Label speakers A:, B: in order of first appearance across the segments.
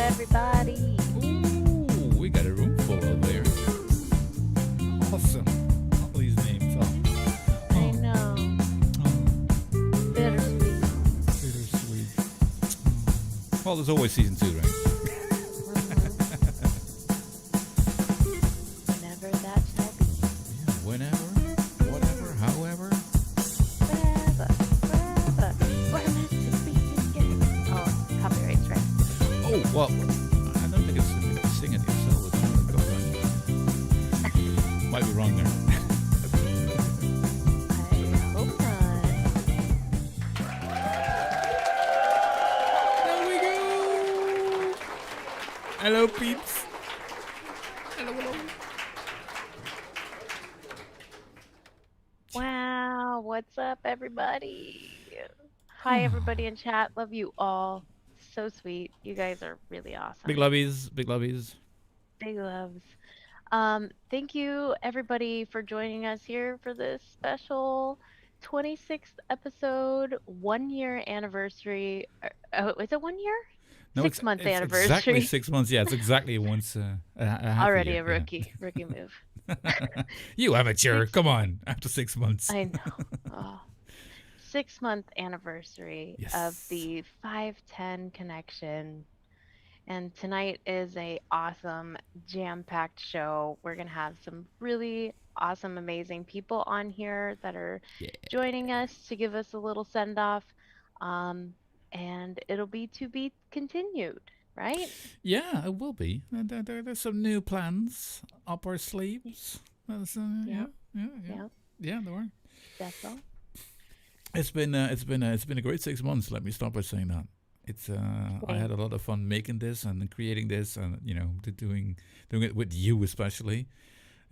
A: everybody?
B: Ooh, we got a room full out there. Awesome. All these names.
A: I know. Bittersweet.
B: Bittersweet. Well, there's always season 2, right?
A: Whenever that shall be.
B: Yeah, whenever, whatever, however.
A: Wherever. We're meant to be together. Oh, copyrights, right?
B: Oh, well, I don't think it's sing it yourself. Might be wrong there.
A: I hope not.
B: There we go. Hello, peeps. Hello, hello.
A: Wow, what's up, everybody? Hi, everybody in chat. Love you all. So sweet. You guys are really awesome.
B: Big lovies, big lovies.
A: Big loves. Thank you, everybody, for joining us here for this special 26th episode, 1 year anniversary. Oh, is it 1 year?
B: No,
A: 6 months
B: it's
A: anniversary.
B: exactly 6 months. Yeah, it's exactly once a half
A: Already
B: a
A: a
B: year.
A: rookie move.
B: You amateur, come on, after 6 months.
A: I know. Oh. 6 month anniversary of the 510 connection. And tonight is a awesome jam-packed show. We're going to have some really awesome, amazing people on here that are joining us to give us a little send-off. And it'll be to be continued, right?
B: Yeah, it will be. There's some new plans up our sleeves. Yeah, there are.
A: That's all.
B: It's been a great 6 months. Let me start by saying that. I had a lot of fun making this and creating this, and doing it with you especially.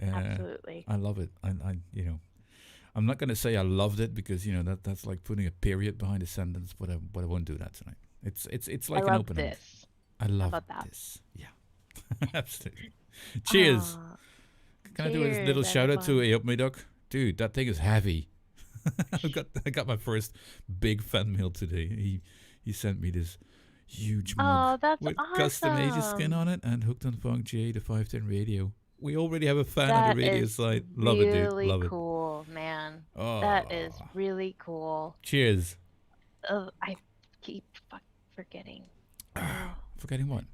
A: Absolutely.
B: I love it. I'm not gonna say I loved it because that's like putting a period behind a sentence, but I won't do that tonight. It's like an open end. I love this. Yeah, absolutely. Cheers. Can I do a little shout out to Up Me Duck? Dude, that thing is heavy. I got my first big fan mail today. He sent me this huge mug with custom Asia skin on it and Hooked on Funk J, the 510 radio. We already have a fan on the radio side. Love it, dude. Love it.
A: Cool, man. Oh. That is really cool.
B: Cheers.
A: I keep forgetting.
B: Forgetting what?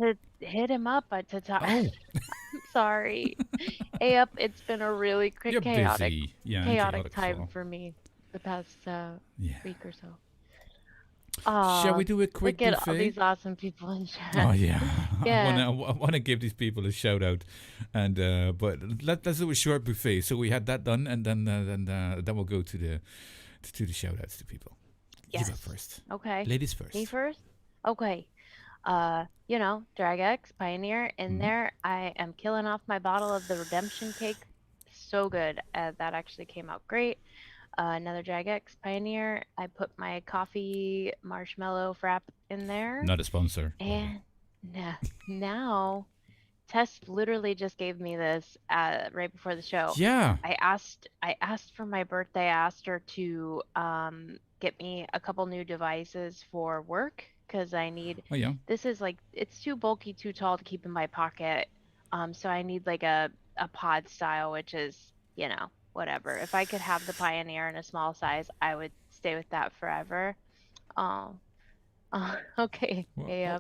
A: To hit him up to talk. Oh. I'm sorry. Up, it's been a really chaotic time for me the past week or so.
B: Shall we do a quick
A: buffet? Look at all these awesome people in chat.
B: Oh yeah, I want to give these people a shout out, and but let's do a short buffet. So we had that done, and then we'll go to the shout outs to people.
A: Yes.
B: You go first.
A: Okay.
B: Ladies first.
A: Me first. Okay. DragX Pioneer in there. I am killing off my bottle of the Redemption Cake. So good. That actually came out great. Another DragX Pioneer. I put my coffee marshmallow frap in there.
B: Not a sponsor.
A: And now, Tess literally just gave me this right before the show.
B: Yeah.
A: I asked for my birthday. I asked her to get me a couple new devices for work because I need.
B: Oh yeah.
A: This is like it's too bulky, too tall to keep in my pocket. So I need like a pod style, which is whatever. If I could have the Pioneer in a small size, I would stay with that forever. Okay. Hey,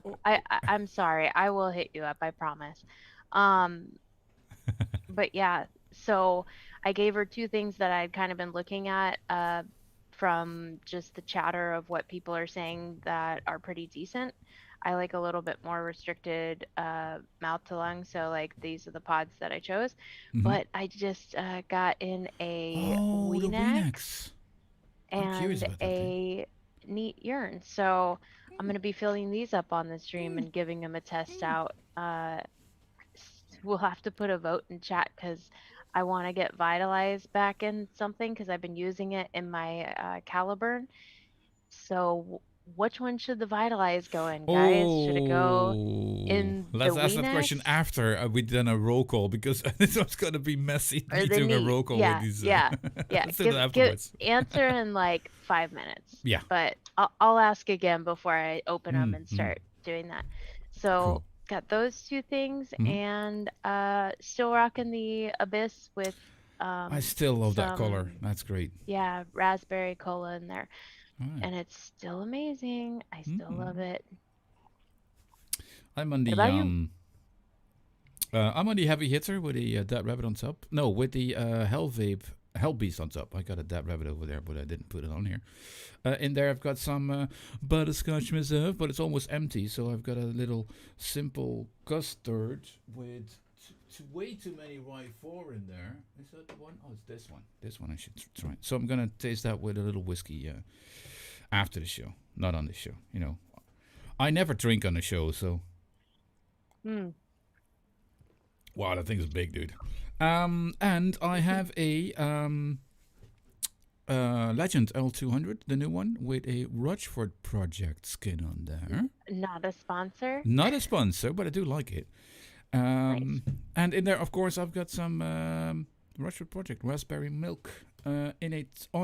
A: I'm sorry. I will hit you up. I promise. But yeah, so I gave her two things that I'd kind of been looking at from just the chatter of what people are saying that are pretty decent. I like a little bit more restricted mouth to lung, so like these are the pods that I chose. But I just got in a Weenex and a neat urine. So I'm going to be filling these up on the stream and giving them a test out. We'll have to put a vote in chat because I want to get Vitalized back in something because I've been using it in my Caliburn. So which one should the Vitalize go in, guys? Should it go in
B: Let's
A: the
B: ask
A: Weenex?
B: that question after we've done a roll call because it's going to be messy doing a roll call with these.
A: Yeah.
B: Let's do that afterwards.
A: Answer in like 5 minutes.
B: Yeah.
A: But I'll ask again before I open them and start doing that. So
B: Cool.
A: got those two things,
B: Mm-hmm.
A: and still rocking the Abyss with
B: I still love that color.
A: some,
B: That's great.
A: yeah, raspberry cola in there,
B: All right.
A: and it's still amazing. I still love
B: Mm-hmm.
A: it.
B: I'm on
A: What
B: the
A: about you?
B: I'm on the heavy hitter with the Dead Rabbit on top. No, with the Hell Beast on top. I got a Dead Rabbit over there, but I didn't put it on here. In there, I've got some butterscotch reserve, but it's almost empty. So I've got a little simple custard with way too many rye 4 in there. Is that the one? Oh, it's this one. This one I should try. So I'm gonna taste that with a little whiskey after the show, not on the show. You know, I never drink on the show, so.
A: Hmm.
B: Wow, that thing's big, dude. And I have a Legend L200, the new one, with a Rochford Project skin on there.
A: Not a sponsor.
B: Not a sponsor, but I do like it.
A: Nice.
B: And in there, of course, I've got some Rochford Project raspberry milk on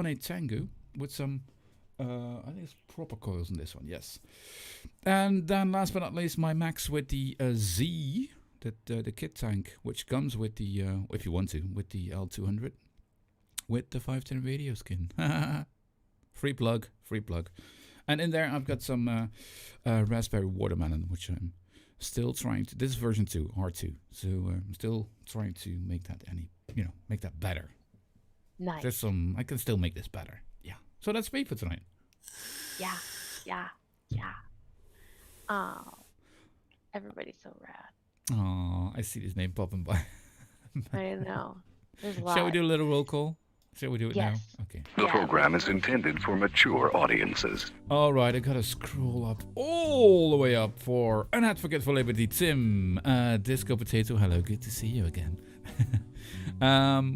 B: a Tango with some. I think it's proper coils in this one, yes. And then, last but not least, my Max with the Z, the kit tank, which comes with the, if you want to, with the L200, with the 510 radio skin. Free plug, free plug. And in there, I've got some raspberry watermelon, which I'm still trying to. This is version 2, R2. So I'm still trying to make that make that better.
A: Nice.
B: There's some. I can still make this better. Yeah. So that's me for tonight.
A: Yeah. Yeah. Yeah. Oh, everybody's so rad.
B: Oh, I see this name popping by.
A: I know. There's a lot.
B: Shall we do a little roll call? Shall we do it now?
A: Yes.
B: Okay.
C: The program is intended for mature audiences.
B: All right, I gotta scroll up all the way up for an advocate for liberty, Tim. Disco Potato, hello, good to see you again.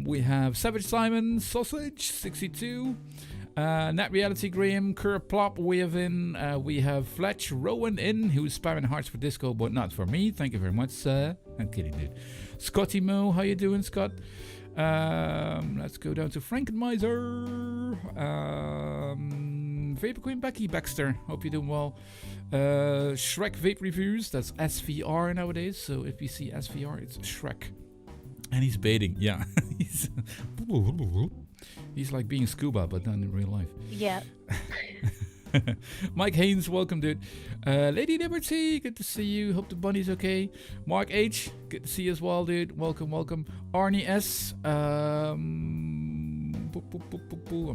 B: We have Savage Simon, Sausage 62, Net Reality Graham, Kerr Plop, we have Fletch Rowan in, who's spamming hearts for disco, but not for me. Thank you very much, sir. I'm kidding, dude. Scotty Mo, how you doing, Scott? Let's go down to Frankenmiser. Vapor Queen Becky Baxter, hope you're doing well. Shrek Vape Reviews, that's SVR nowadays, so if you see SVR, it's Shrek. And he's baiting, yeah. He's like being scuba, but not in real life.
A: Yeah.
B: Mike Haynes, welcome, dude. Lady Liberty, good to see you. Hope the bunny's okay. Mark H, good to see you as well, dude. Welcome, welcome. Arnie S. I'm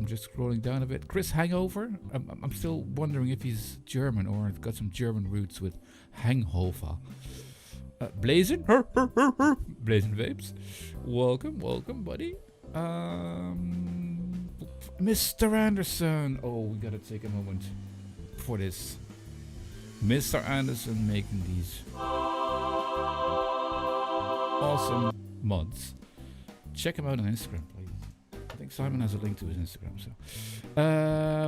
B: just scrolling down a bit. Chris Hangover. I'm still wondering if he's German or got some German roots with Hangover. Blazin, Blazin Vapes. Welcome, welcome, buddy. Mr. Anderson. Oh, we gotta take a moment for this. Mr. Anderson making these awesome mods. Check him out on Instagram, please. I think Simon has a link to his Instagram. So,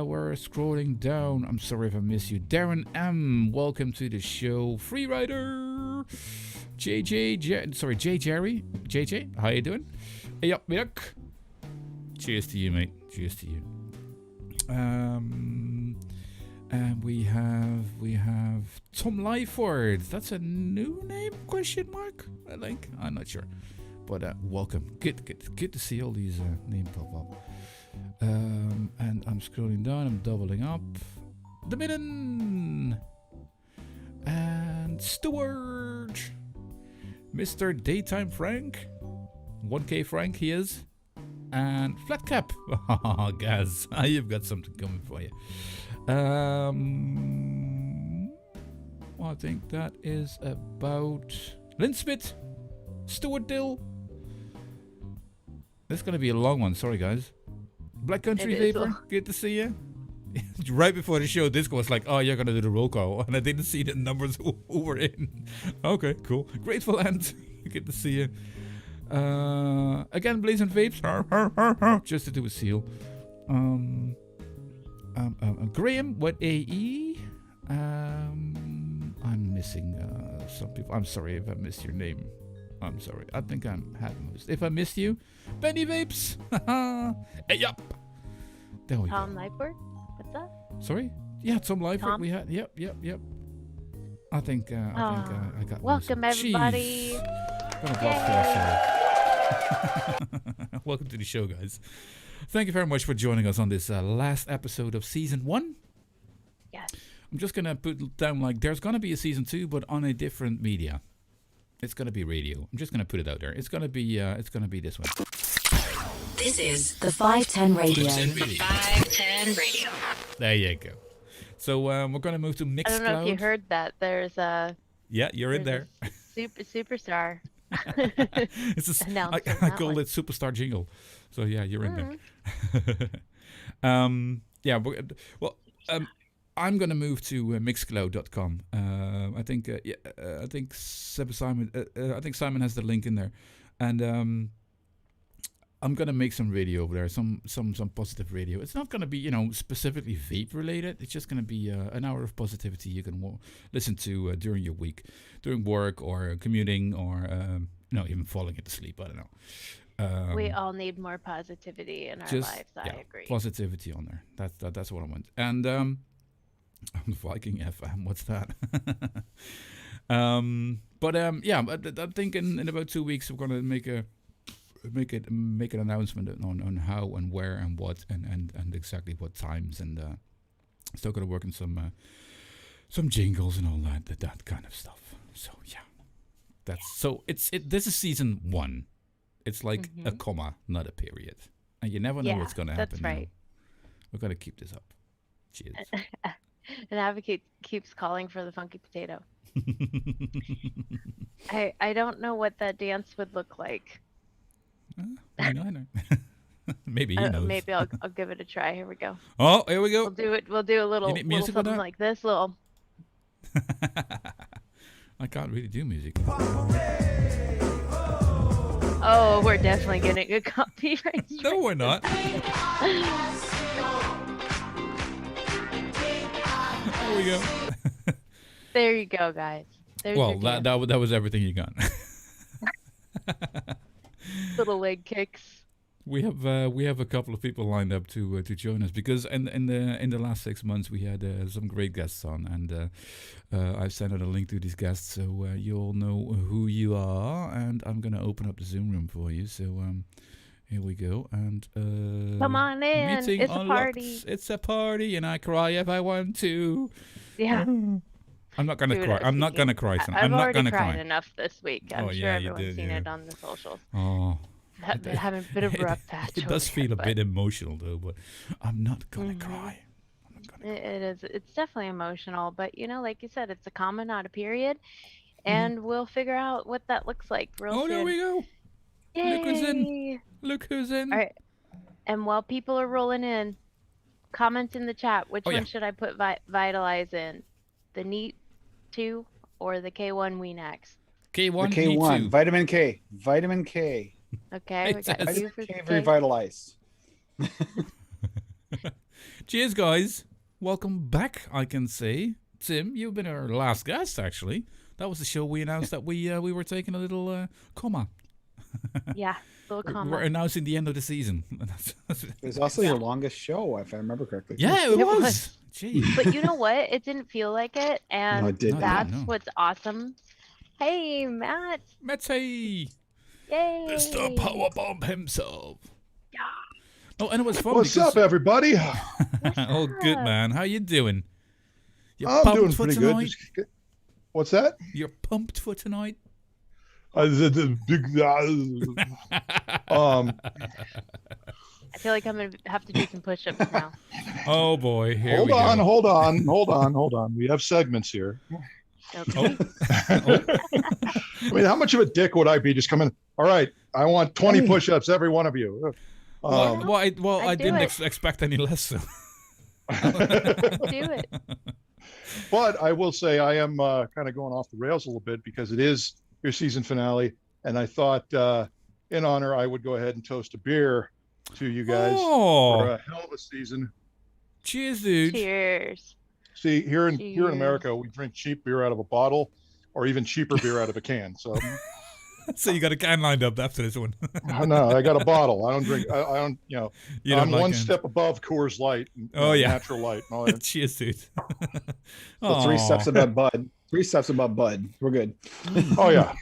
B: we're scrolling down. I'm sorry if I miss you. Darren M. Welcome to the show. Freerider. J Jerry. JJ, how you doing? Yuck. Cheers to you, mate. Cheers to you. And we have Tom Lyford. That's a new name? Question mark? I think. I'm not sure. But welcome. Good to see all these names pop up. And I'm scrolling down. I'm doubling up. The Midden and Stuart. Mr. Daytime Frank. 1K Frank, he is. And Flat Cap. Oh, Gaz, you've got something coming for you. I think that is about Lynn Smith, Stuart Dill. This is going to be a long one. Sorry, guys. Black Country Vapor, good to see you. Right before the show, Disco was like, oh, you're going to do the roll call. And I didn't see the numbers who were in. Okay, cool. Grateful Ant, good to see you. Again, Blazing Vapes, just to do a seal. Graham, what AE? I'm missing some people. I'm sorry if I missed your name. I'm sorry. I think I'm had most. If I missed you, Benny Vapes. Hey, yup. There we go.
A: Tom Lightboard? What's that?
B: Sorry? Yeah, Tom Lightboard. We had. Yep. I think I got
A: welcome everybody.
B: Welcome to the show, guys. Thank you very much for joining us on this last episode of season 1.
A: Yes.
B: I'm just gonna put down like there's gonna be a season 2, but on a different media. It's gonna be radio. I'm just gonna put it out there. It's gonna be this one.
D: This is the 510 Radio.
A: 510 Radio.
B: There you go. So we're gonna move to Mixcloud.
A: I don't know if you heard that. There's a.
B: Yeah, you're in there.
A: Superstar.
B: It's I call it superstar jingle. So yeah, you're in there. Yeah. Well. I'm gonna move to Mixcloud.com. I think Simon. I think Simon has the link in there, and I'm gonna make some radio over there. Some positive radio. It's not gonna be specifically vape related. It's just gonna be an hour of positivity you can listen to during your week, during work or commuting or even falling into sleep. I don't know.
A: We all need more positivity in our lives. I agree.
B: Positivity on there. That's what I want. And Viking FM. What's that? But I think in about 2 weeks we're gonna make an announcement on how and where and what and exactly what times, and still gonna work on some jingles and all that kind of stuff. So yeah, this is season 1. It's like a comma, not a period, and you never know what's gonna happen.
A: That's right.
B: We're gonna keep this up. Cheers.
A: An advocate keeps calling for the funky potato. I don't know what that dance would look like.
B: I know. Maybe he knows.
A: Maybe I'll give it a try. Here we go.
B: Oh, here we go.
A: We'll do a little something like this. Little.
B: I can't really do music.
A: Oh, we're definitely getting a copyright.
B: No, we're not. There we go.
A: There you go, guys.
B: Well, that was everything you got.
A: Little leg kicks.
B: We have a couple of people lined up to join us because in the last 6 months we had some great guests on, and I've sent out a link to these guests so you all know who you are, and I'm gonna open up the Zoom room for you. So here we go, and
A: come on in. It's a party.
B: It's a party, and I cry if I want to.
A: Yeah.
B: I'm not gonna cry. I'm not gonna cry tonight.
A: I've
B: I'm not
A: already
B: gonna
A: cried
B: cry
A: enough this week. I'm sure everyone's seen it on the socials.
B: Oh.
A: Having a bit of a rough patch.
B: It does feel a bit emotional though, but I'm not gonna cry.
A: It is. It's definitely emotional, but like you said, it's a comma, not a period, and we'll figure out what that looks like real soon.
B: Oh, there we go.
A: Yay.
B: Look who's in. Look who's in.
A: All right. And while people are rolling in, comment in the chat. Which one should I put Vitalize in? The Neat 2 or the K1 Weenax?
B: K1.
E: The K1. Vitamin K. Vitamin K.
A: Okay, we got you for
E: K Revitalize.
B: Cheers, guys. Welcome back, I can say. Tim, you've been our last guest, actually. That was the show we announced that we were taking a little comma.
A: Yeah, little comma.
B: We're announcing the end of the season.
E: It was also your longest show, if I remember correctly.
B: Yeah, it was. Jeez.
A: But you know what? It didn't feel like it, and that's what's awesome. Hey, Matt.
B: Matty.
A: Yay.
B: Mr. Powerbomb himself.
A: Yeah.
B: Oh, and it was fun.
F: What's up, everybody?
B: Oh, good, man. How you doing?
F: I'm doing pretty good. What's that?
B: You're pumped for tonight?
F: I
A: feel like I'm going to have to do some push-ups now.
B: Oh, boy.
F: Hold on. We have segments here.
A: Okay.
F: I mean, how much of a dick would I be just coming? All right, I want 20 push-ups, every one of you.
B: I didn't expect any less. So.
A: Do it.
F: But I will say I am kind of going off the rails a little bit because it is your season finale, and I thought in honor I would go ahead and toast a beer to you guys for a hell of a season.
B: Cheers, dude.
A: Cheers.
F: See, here in America, we drink cheap beer out of a bottle, or even cheaper beer out of a can. So,
B: so you got a can lined up after this one.
F: No, I got a bottle. I don't drink. I don't. I'm
B: like
F: one step above Coors Light. Natural Light.
B: Cheers, dude.
E: So 3 steps above Bud. Precepts about Bud. We're good.
F: Oh yeah.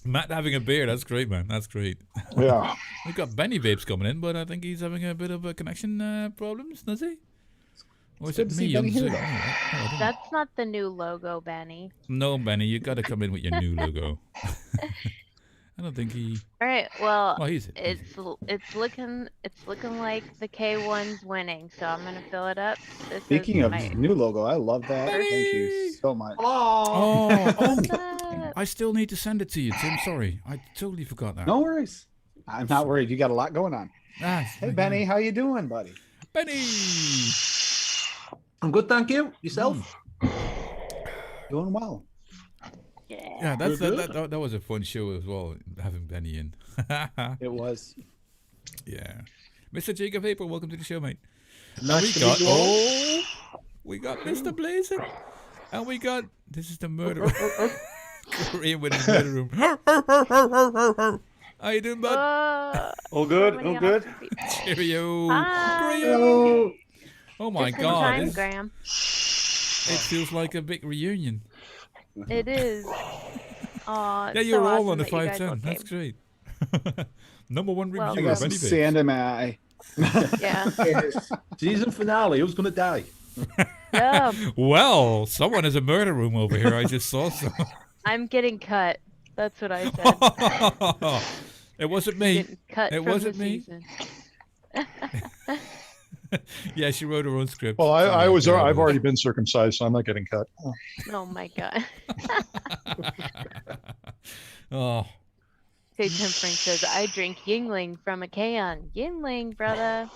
B: Matt having a beer. That's great, man. That's great.
F: Yeah.
B: We've got Benny Vapes coming in, but I think he's having a bit of a connection problems, does he? Or is it me?
A: That's not the new logo, Benny.
B: No, Benny, you got to come in with your new logo. I don't think he.
A: All right. Well,
B: it's
A: looking like the K1's winning, so I'm gonna fill it up.
E: Speaking of new logo, I love that.
B: Benny!
E: Thank you so much.
B: Oh, I still need to send it to you, Tim. Sorry, I totally forgot that.
E: No worries. I'm not worried. You got a lot going on. Hey, Benny, how you doing, buddy?
B: Benny.
G: I'm good, thank you. Yourself?
E: Doing well.
B: Yeah, that was a fun show as well, having Benny in.
E: It was.
B: Yeah. Mr. Jacob Vapor, welcome to the show, mate.
G: Nice
B: We got Mr. Blazing. And we got, this is the murderer. Korean with his murder room. How you doing, bud?
G: All good, all good.
B: Cheerio.
G: Hello.
B: Oh my
A: Just in
B: God.
A: time, Graham.
B: It feels like a big reunion.
A: It is.
B: Yeah, you're
A: so
B: all
A: awesome
B: on the
A: that you guys
B: 510.
A: all
B: That's
A: came.
B: great. Number one
A: Well,
B: review
E: I
B: of
E: got some
B: Benny Vapes.
E: sand in my eye.
A: Yeah.
G: Season finale. Who's gonna die?
A: Yeah.
B: Well, someone has a murder room over here. I just saw some.
A: I'm getting cut. That's what I said.
B: It wasn't me.
A: Getting cut
B: It
A: from
B: wasn't
A: the
B: me.
A: season.
B: Yeah, she wrote her own script.
F: Well, I've already been circumcised, so I'm not getting cut.
A: Oh my God.
B: Oh.
A: Hey, Tim Frank says, I drink Yingling from a can. Yingling, brother.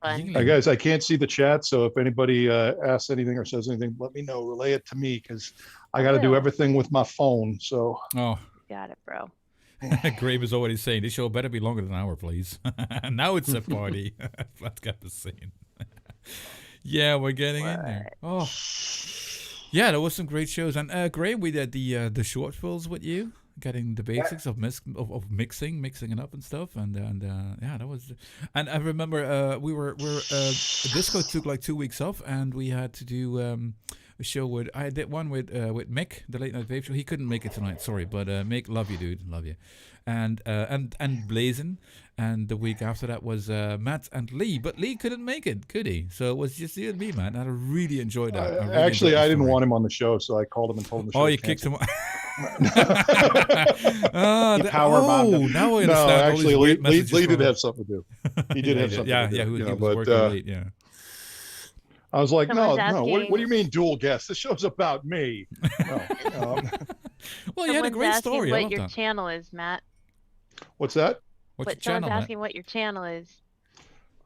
A: Fun.
F: Guys, I can't see the chat, so if anybody asks anything or says anything, let me know. Relay it to me because I got to do everything with my phone. So.
B: Oh.
A: Got it, bro.
B: Grave is already saying this show better be longer than an hour, please. Now it's a party. Let's get the scene. Yeah, we're getting in there. Oh, yeah, there was some great shows. And Graham, we did the short films with you, getting the basics of mixing it up and stuff. And yeah, that was. And I remember disco took like 2 weeks off, and we had to do a show with. I did one with Mick, the late night vape show. He couldn't make it tonight, sorry, but Mick, love you, dude, love you. And Blazin', and the week after that was Matt and Lee, but Lee couldn't make it, could he? So it was just you and me, man. And I really enjoyed that.
F: I didn't want him on the show, so I called him and told him.
B: Oh, you kicked him.
E: Power bombed him.
B: Now I understand.
F: No, actually, Lee did
B: have
F: have something to do. He did have something.
B: Yeah,
F: to do,
B: yeah, he was
F: but,
B: working late. Yeah.
F: I was like,
A: Someone's
F: no. What
A: asking-
F: do you mean dual guest? This show's about me. No,
B: Well, you had a
A: Someone's
B: great
A: asking
B: story. I
A: what
B: love
A: your
B: that.
A: channel is, Matt.
F: What's that?
B: What's your
A: Someone's
B: channel, Matt?
A: asking what your channel is.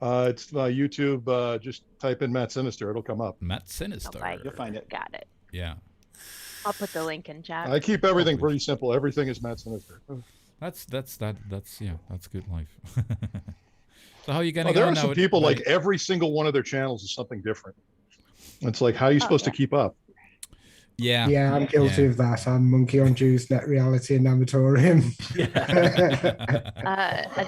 F: It's YouTube. Just type in Matt Sinister. It'll come up.
B: Matt Sinister.
A: Oh,
E: You'll find it.
A: Got it.
B: Yeah.
A: I'll put the link in chat.
F: I keep everything pretty simple. Everything is Matt Sinister.
B: That's good life. So how are you getting
F: There
B: on
F: are
B: now
F: some
B: with-
F: people like every single one of their channels is something different. It's like, how are you supposed to keep up?
B: Yeah.
H: Yeah, I'm guilty of that. I'm Monkey on Juice, Net Reality, and Amatorium.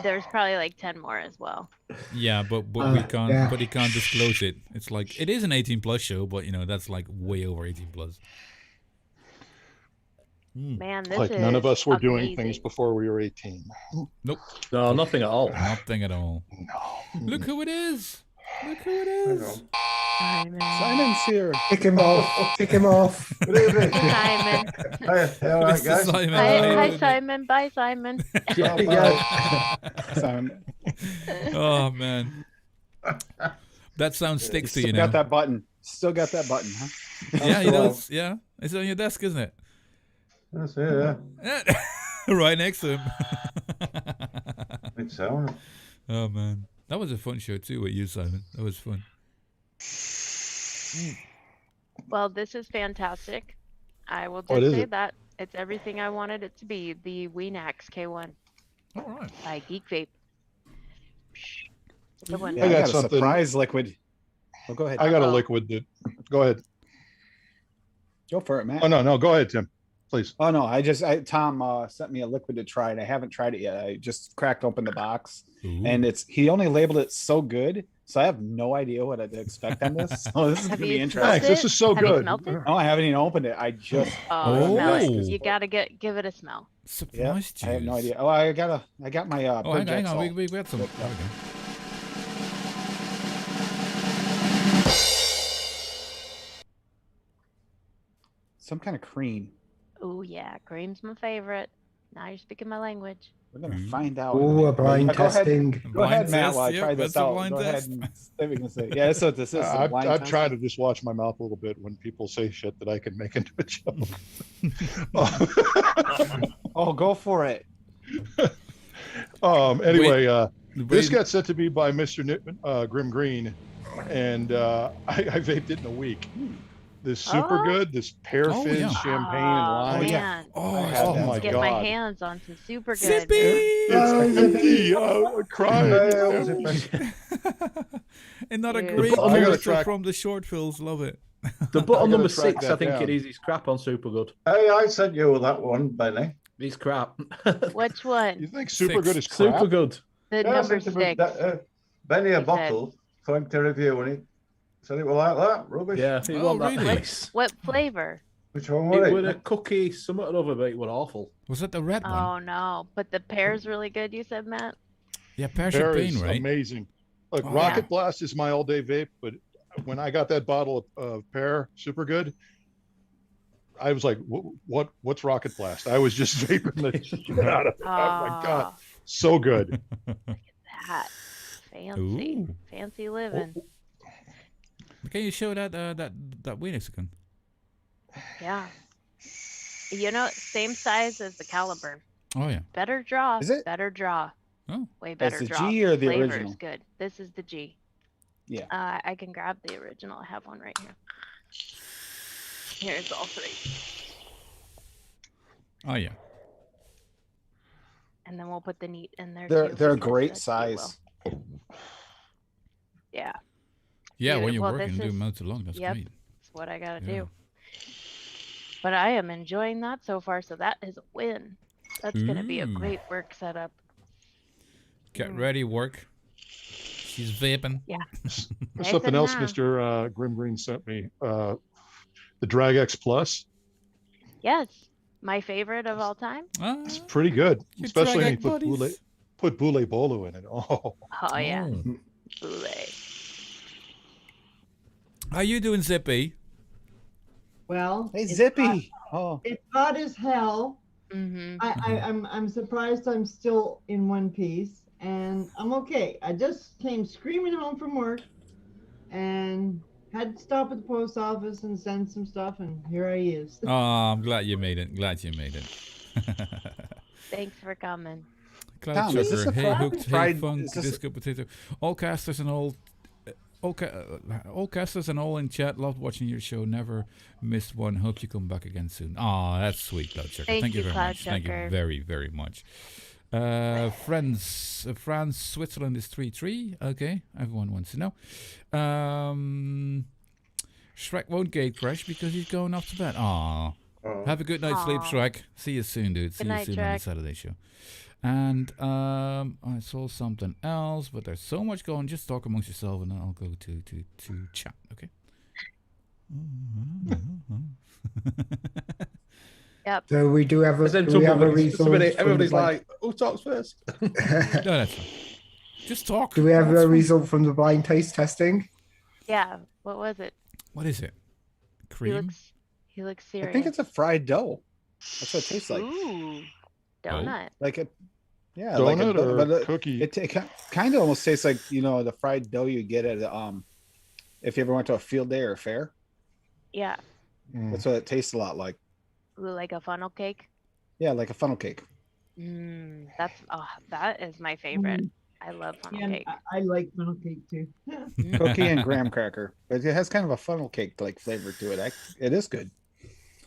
A: There's probably like 10 more as well.
B: Yeah, but we can't.
H: Yeah.
B: But he can't disclose it. It's like it is an 18+ show, but that's like way over 18+.
A: Man, this
F: Like
A: is
F: none of us were doing
A: amazing.
F: things before we were 18.
B: Nope.
G: No, nothing at all.
B: Nothing at all.
F: No.
B: Look who it is. Look who it is.
A: Simon.
E: Simon's here.
H: Pick him off. Pick him off.
G: Good evening.
A: Simon.
G: Hey, all right,
B: Mr.
G: guys.
B: Simon.
A: Hi, Simon. Bye, Simon.
E: Simon.
B: Oh man. That sound sticks to
E: Still
B: you now.
E: got that button. Still got that button, huh?
B: Yeah, he does. Yeah, it's on your desk, isn't it?
G: That's it, yeah.
B: Right next to him.
G: It's so.
B: Oh man, that was a fun show too with you, Simon. That was fun.
A: Well, this is fantastic. I will
F: What
A: just
F: is
A: say
F: it?
A: that it's everything I wanted it to be. The Weenax K1
B: All right.
A: by Geek Vape. Good one.
E: Yeah,
F: I got
E: a
F: something.
E: surprise liquid. Oh, go ahead.
F: I got a
A: Uh-oh.
F: liquid. Go ahead.
E: Go for it, man.
F: Oh no, go ahead, Tim. Please.
E: Oh no, Tom sent me a liquid to try, and I haven't tried it yet. I just cracked open the box,
B: Ooh.
E: and he only labeled it so good. so I have no idea what to expect on this. So this is
A: Have
E: gonna be
A: you
E: interesting.
F: Thanks. This is so
A: Have you
F: good.
A: smelled it?
E: No, I haven't even opened it. I just
A: Oh, smell it.
B: Oh.
A: You gotta give it a smell.
B: Surprise juice.
E: I have no idea. Oh, I got my
B: Oh,
E: Big
B: hang
E: Jack
B: on.
E: salt.
B: We got some.
E: Yeah.
B: There we go.
E: Some kind of cream.
A: Oh yeah, cream's my favorite. Now you're speaking my language.
E: We're gonna find out.
H: Oh, a blind
E: Yeah,
H: testing.
E: Go ahead,
B: Blind
E: Matt,
B: test,
E: while I
B: yep,
E: try this
B: that's a
E: out.
B: blind
E: Go ahead
B: test.
E: and see what we can say. Yeah, that's what this is. a blind
F: I've
E: test.
F: tried to just watch my mouth a little bit when people say shit that I can make into a joke.
E: Oh, go for it.
F: Anyway, this
B: Wait.
F: got sent to me by Mr. Grim Green, and I vaped it in a week. This super good, this pear
B: Oh,
F: fizz,
B: yeah.
F: champagne, and lime.
E: yeah.
A: Man,
B: Oh,
E: I had
F: Oh
E: that.
F: my
A: let's get my
F: God.
A: hands on some super good.
B: Zippy!
F: It's empty. Crying.
B: Another
A: Dude.
B: great
G: I gotta
B: character
F: track-
B: from the short films. Love it.
G: The button
F: gotta
G: number
F: track
G: 6, I
F: that
G: think
F: down.
G: it is. He's crap on Super Good.
I: Hey, I sent you that one, Benny.
G: He's crap.
A: Which
F: You
A: one?
F: think super
B: Six.
F: good is crap?
G: Super Good.
A: The
I: Yeah, I
A: number
I: sent him
A: 6.
I: Benny a
A: He
I: bottle for him to review, and he said it was like that. Rubbish.
G: Yeah, he
B: Oh,
G: wasn't that
B: really?
G: nice.
A: What flavor?
I: Which one
G: It
I: was
G: was a
I: it?
G: cookie, something or other, but it was awful.
B: Was that the red one?
A: Oh no, but the pear's really good. You said, Matt.
B: Yeah, pear
F: Pear
B: champagne,
F: is
B: right?
F: amazing. Look,
B: Oh,
F: Rocket
A: yeah.
F: Blast is my all-day vape, but when I got that bottle of pear, super good, I was like, what's Rocket Blast? I was just vaping the shit out of it. Oh my God, so good.
A: That fancy,
B: Ooh.
A: fancy living.
B: Can you show that Weenix again?
A: Yeah. You know, same size as the Caliburn.
B: Oh yeah.
A: Better draw.
E: Is it?
A: Better draw.
B: Oh.
A: Way better
E: the
A: draw.
E: G or the
A: Flavor's
E: original?
A: good. This is the G.
E: Yeah.
A: I can grab the original. I have one right here. Here's all 3.
B: Oh yeah.
A: And then we'll put the neat in there.
E: They're
A: too,
E: a
A: because
E: great
A: that's
E: size.
A: Yeah.
B: Yeah,
A: Dude,
B: when you're
A: well,
B: working
A: this
B: and doing
A: is-
B: mounted long, that's
A: yep.
B: great.
A: That's what I gotta
B: Yeah.
A: do. But I am enjoying that so far, so that is a win. That's gonna be a
B: Ooh.
A: great work setup.
B: Get ready, work. She's vaping.
A: Yeah.
F: Something else
A: now.
F: Mr. Grim Green sent me. The Drag X Plus.
A: Yes, my favorite of all time.
B: Ah,
F: It's pretty good,
B: your
F: especially when you
B: Drag
F: put
B: buddies.
F: Boule Bolo in it. Oh,
A: Oh yeah,
B: Oh.
A: Boule.
B: How you doing, Zippy?
J: Well,
E: Hey,
J: it's
E: Zippy.
J: hot-
E: Oh,
J: It's hot as hell.
A: Mm-hmm.
J: I'm surprised I'm still in one piece, and I'm okay. I just came screaming home from work, and had to stop at the post office and send some stuff, and here he is.
B: Oh, I'm glad you made it. Glad you made it.
A: Thanks for coming.
B: Cloud
E: Tom, is this
B: Sugar,
E: a
B: Hey
E: fried-
B: Hooked, Hey
E: fried-
B: Funk,
E: is this-
B: Disco Potato. All casters and all casters and all in chat. Loved watching your show. Never missed one. Hope you come back again soon. Oh, that's sweet, Cloud Sugar.
A: Thank you,
B: very
A: Cloud
B: much. Thank you
A: Sugar.
B: very, very much. France, Switzerland is 3-3. Okay, everyone wants to know. Shrek won't gate crash because he's going off to bed. Aw. Have a good night's sleep,
A: Aw.
B: Shrek. See you soon, dude. See
A: Good
B: you
A: night,
B: soon on the
A: Shrek.
B: Saturday show. And I saw something else, but there's so much going. Just talk amongst yourself, and then I'll go to chat. Okay.
A: Yep.
H: So we do have a,
G: As in
H: do we have a
G: somebody-
H: resource.
G: somebody-
H: from the
G: everybody's
H: blind-
G: like, who talks first?
B: No, that's fine. Just talk.
H: Do we have
B: That's
H: a
B: fine.
H: result from the blind taste testing?
A: Yeah. What was it?
B: What is it?
A: He
B: Cream?
A: looks
E: I
A: serious.
E: think it's a fried dough. That's what it tastes like.
A: Ooh. Donut.
E: Like a, yeah, like a
F: donut or
E: but
F: cookie?
E: It kind of almost tastes like, you know, the fried dough you get at if you ever went to a field day or a fair.
A: Yeah.
E: That's what it tastes a lot like.
A: Ooh, like a funnel cake.
E: Yeah, like a funnel cake.
A: That is my favorite. I love funnel
J: Yeah, and
A: cake.
J: I like funnel cake too.
E: Cookie and graham cracker, but it has kind of a funnel cake like flavor to it. It is good.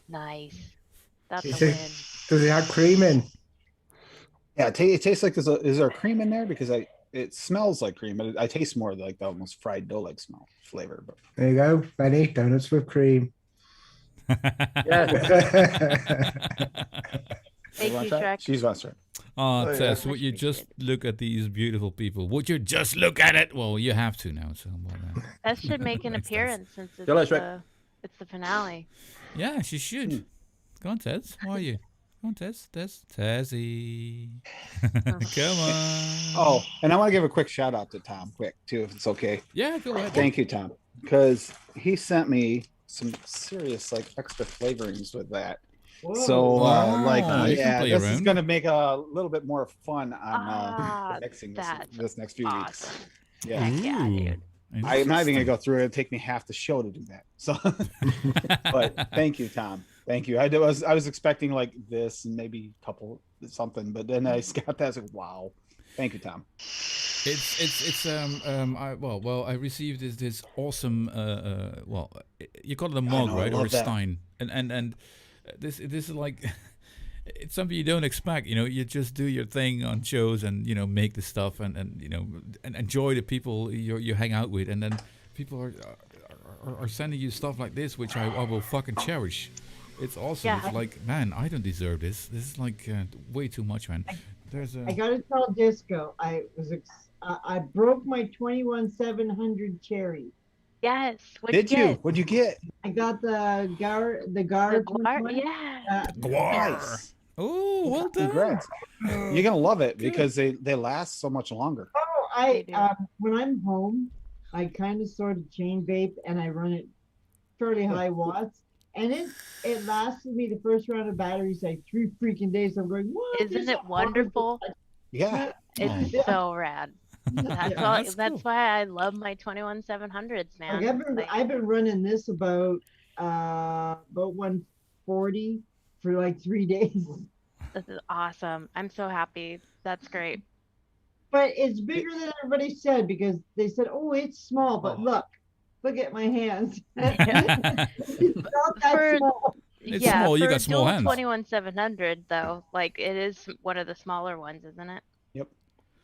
A: Nice. That's
H: Is
A: a
H: it-
A: win.
H: Does it have cream in?
E: Yeah, it tastes like is there cream in there? Because it smells like cream, but I taste more like the almost fried dough like smell flavor. But
H: There you go, Benny. Donuts with cream.
A: Thank
E: You
A: you,
E: want that?
A: Shrek.
E: She's wants it.
B: Oh,
I: yeah.
B: Tess, would you just look at these beautiful people? Would you just look at it? Well, you have to now. So,
A: Tess should make an
B: Thanks, Tess.
A: appearance since it's
G: Yeah, let's
A: it's the finale.
B: Yeah, she should. Go on, Tess. Why are you? Come on, Tessie. Come on.
E: Oh, and I want to give a quick shout out to Tom, quick too, if it's okay.
B: Yeah, go ahead.
E: Thank you, Tom, because he sent me some serious like extra flavorings with that.
J: Whoa.
E: So
B: you can
E: yeah,
B: play
E: this is
B: around.
E: going to make a little bit more fun on mixing
A: that's
E: this next few weeks.
A: Awesome.
E: Yeah.
A: Heck yeah, dude.
E: I'm not even gonna go through it. It'd take me half the show to do that. So, but thank you, Tom. Thank you. I was expecting like this and maybe a couple something, but then I got that. I was like, wow. Thank you, Tom.
B: I received this awesome you call it a mug, right, or a stein, and this is like. It's something you don't expect, you just do your thing on shows and, make the stuff and enjoy the people you hang out with. And then people are sending you stuff like this, which I will fucking cherish. It's awesome.
A: Yeah.
B: It's like, man, I don't deserve this. This is like way too much, man.
J: I gotta tell Disco, I broke my 21-700 cherry.
A: Yes.
E: Did you? What'd you get?
J: I got the Gar.
A: The guar?
J: 220.
A: Yeah.
B: Guar.
E: Nice.
B: Oh, well done.
E: Congrats. You're gonna love it because they last so much longer.
J: Oh, when I'm home, I kind of sort of chain vape and I run it fairly high watts, and it lasted me the first round of batteries like 3 freaking days. I'm going, what?
A: Isn't it wonderful?
E: Yeah.
A: It's so rad. That's
B: cool.
A: why I love my 21-700s, man.
J: Like, I've been running this about 140 for like 3 days.
A: This is awesome. I'm so happy. That's great.
J: But it's bigger than everybody said because they said, "Oh, it's small." But look at my hands. It's not that small.
B: It's small. You got small hands.
A: 21-700 though, like it is one of the smaller ones, isn't it?
E: Yep.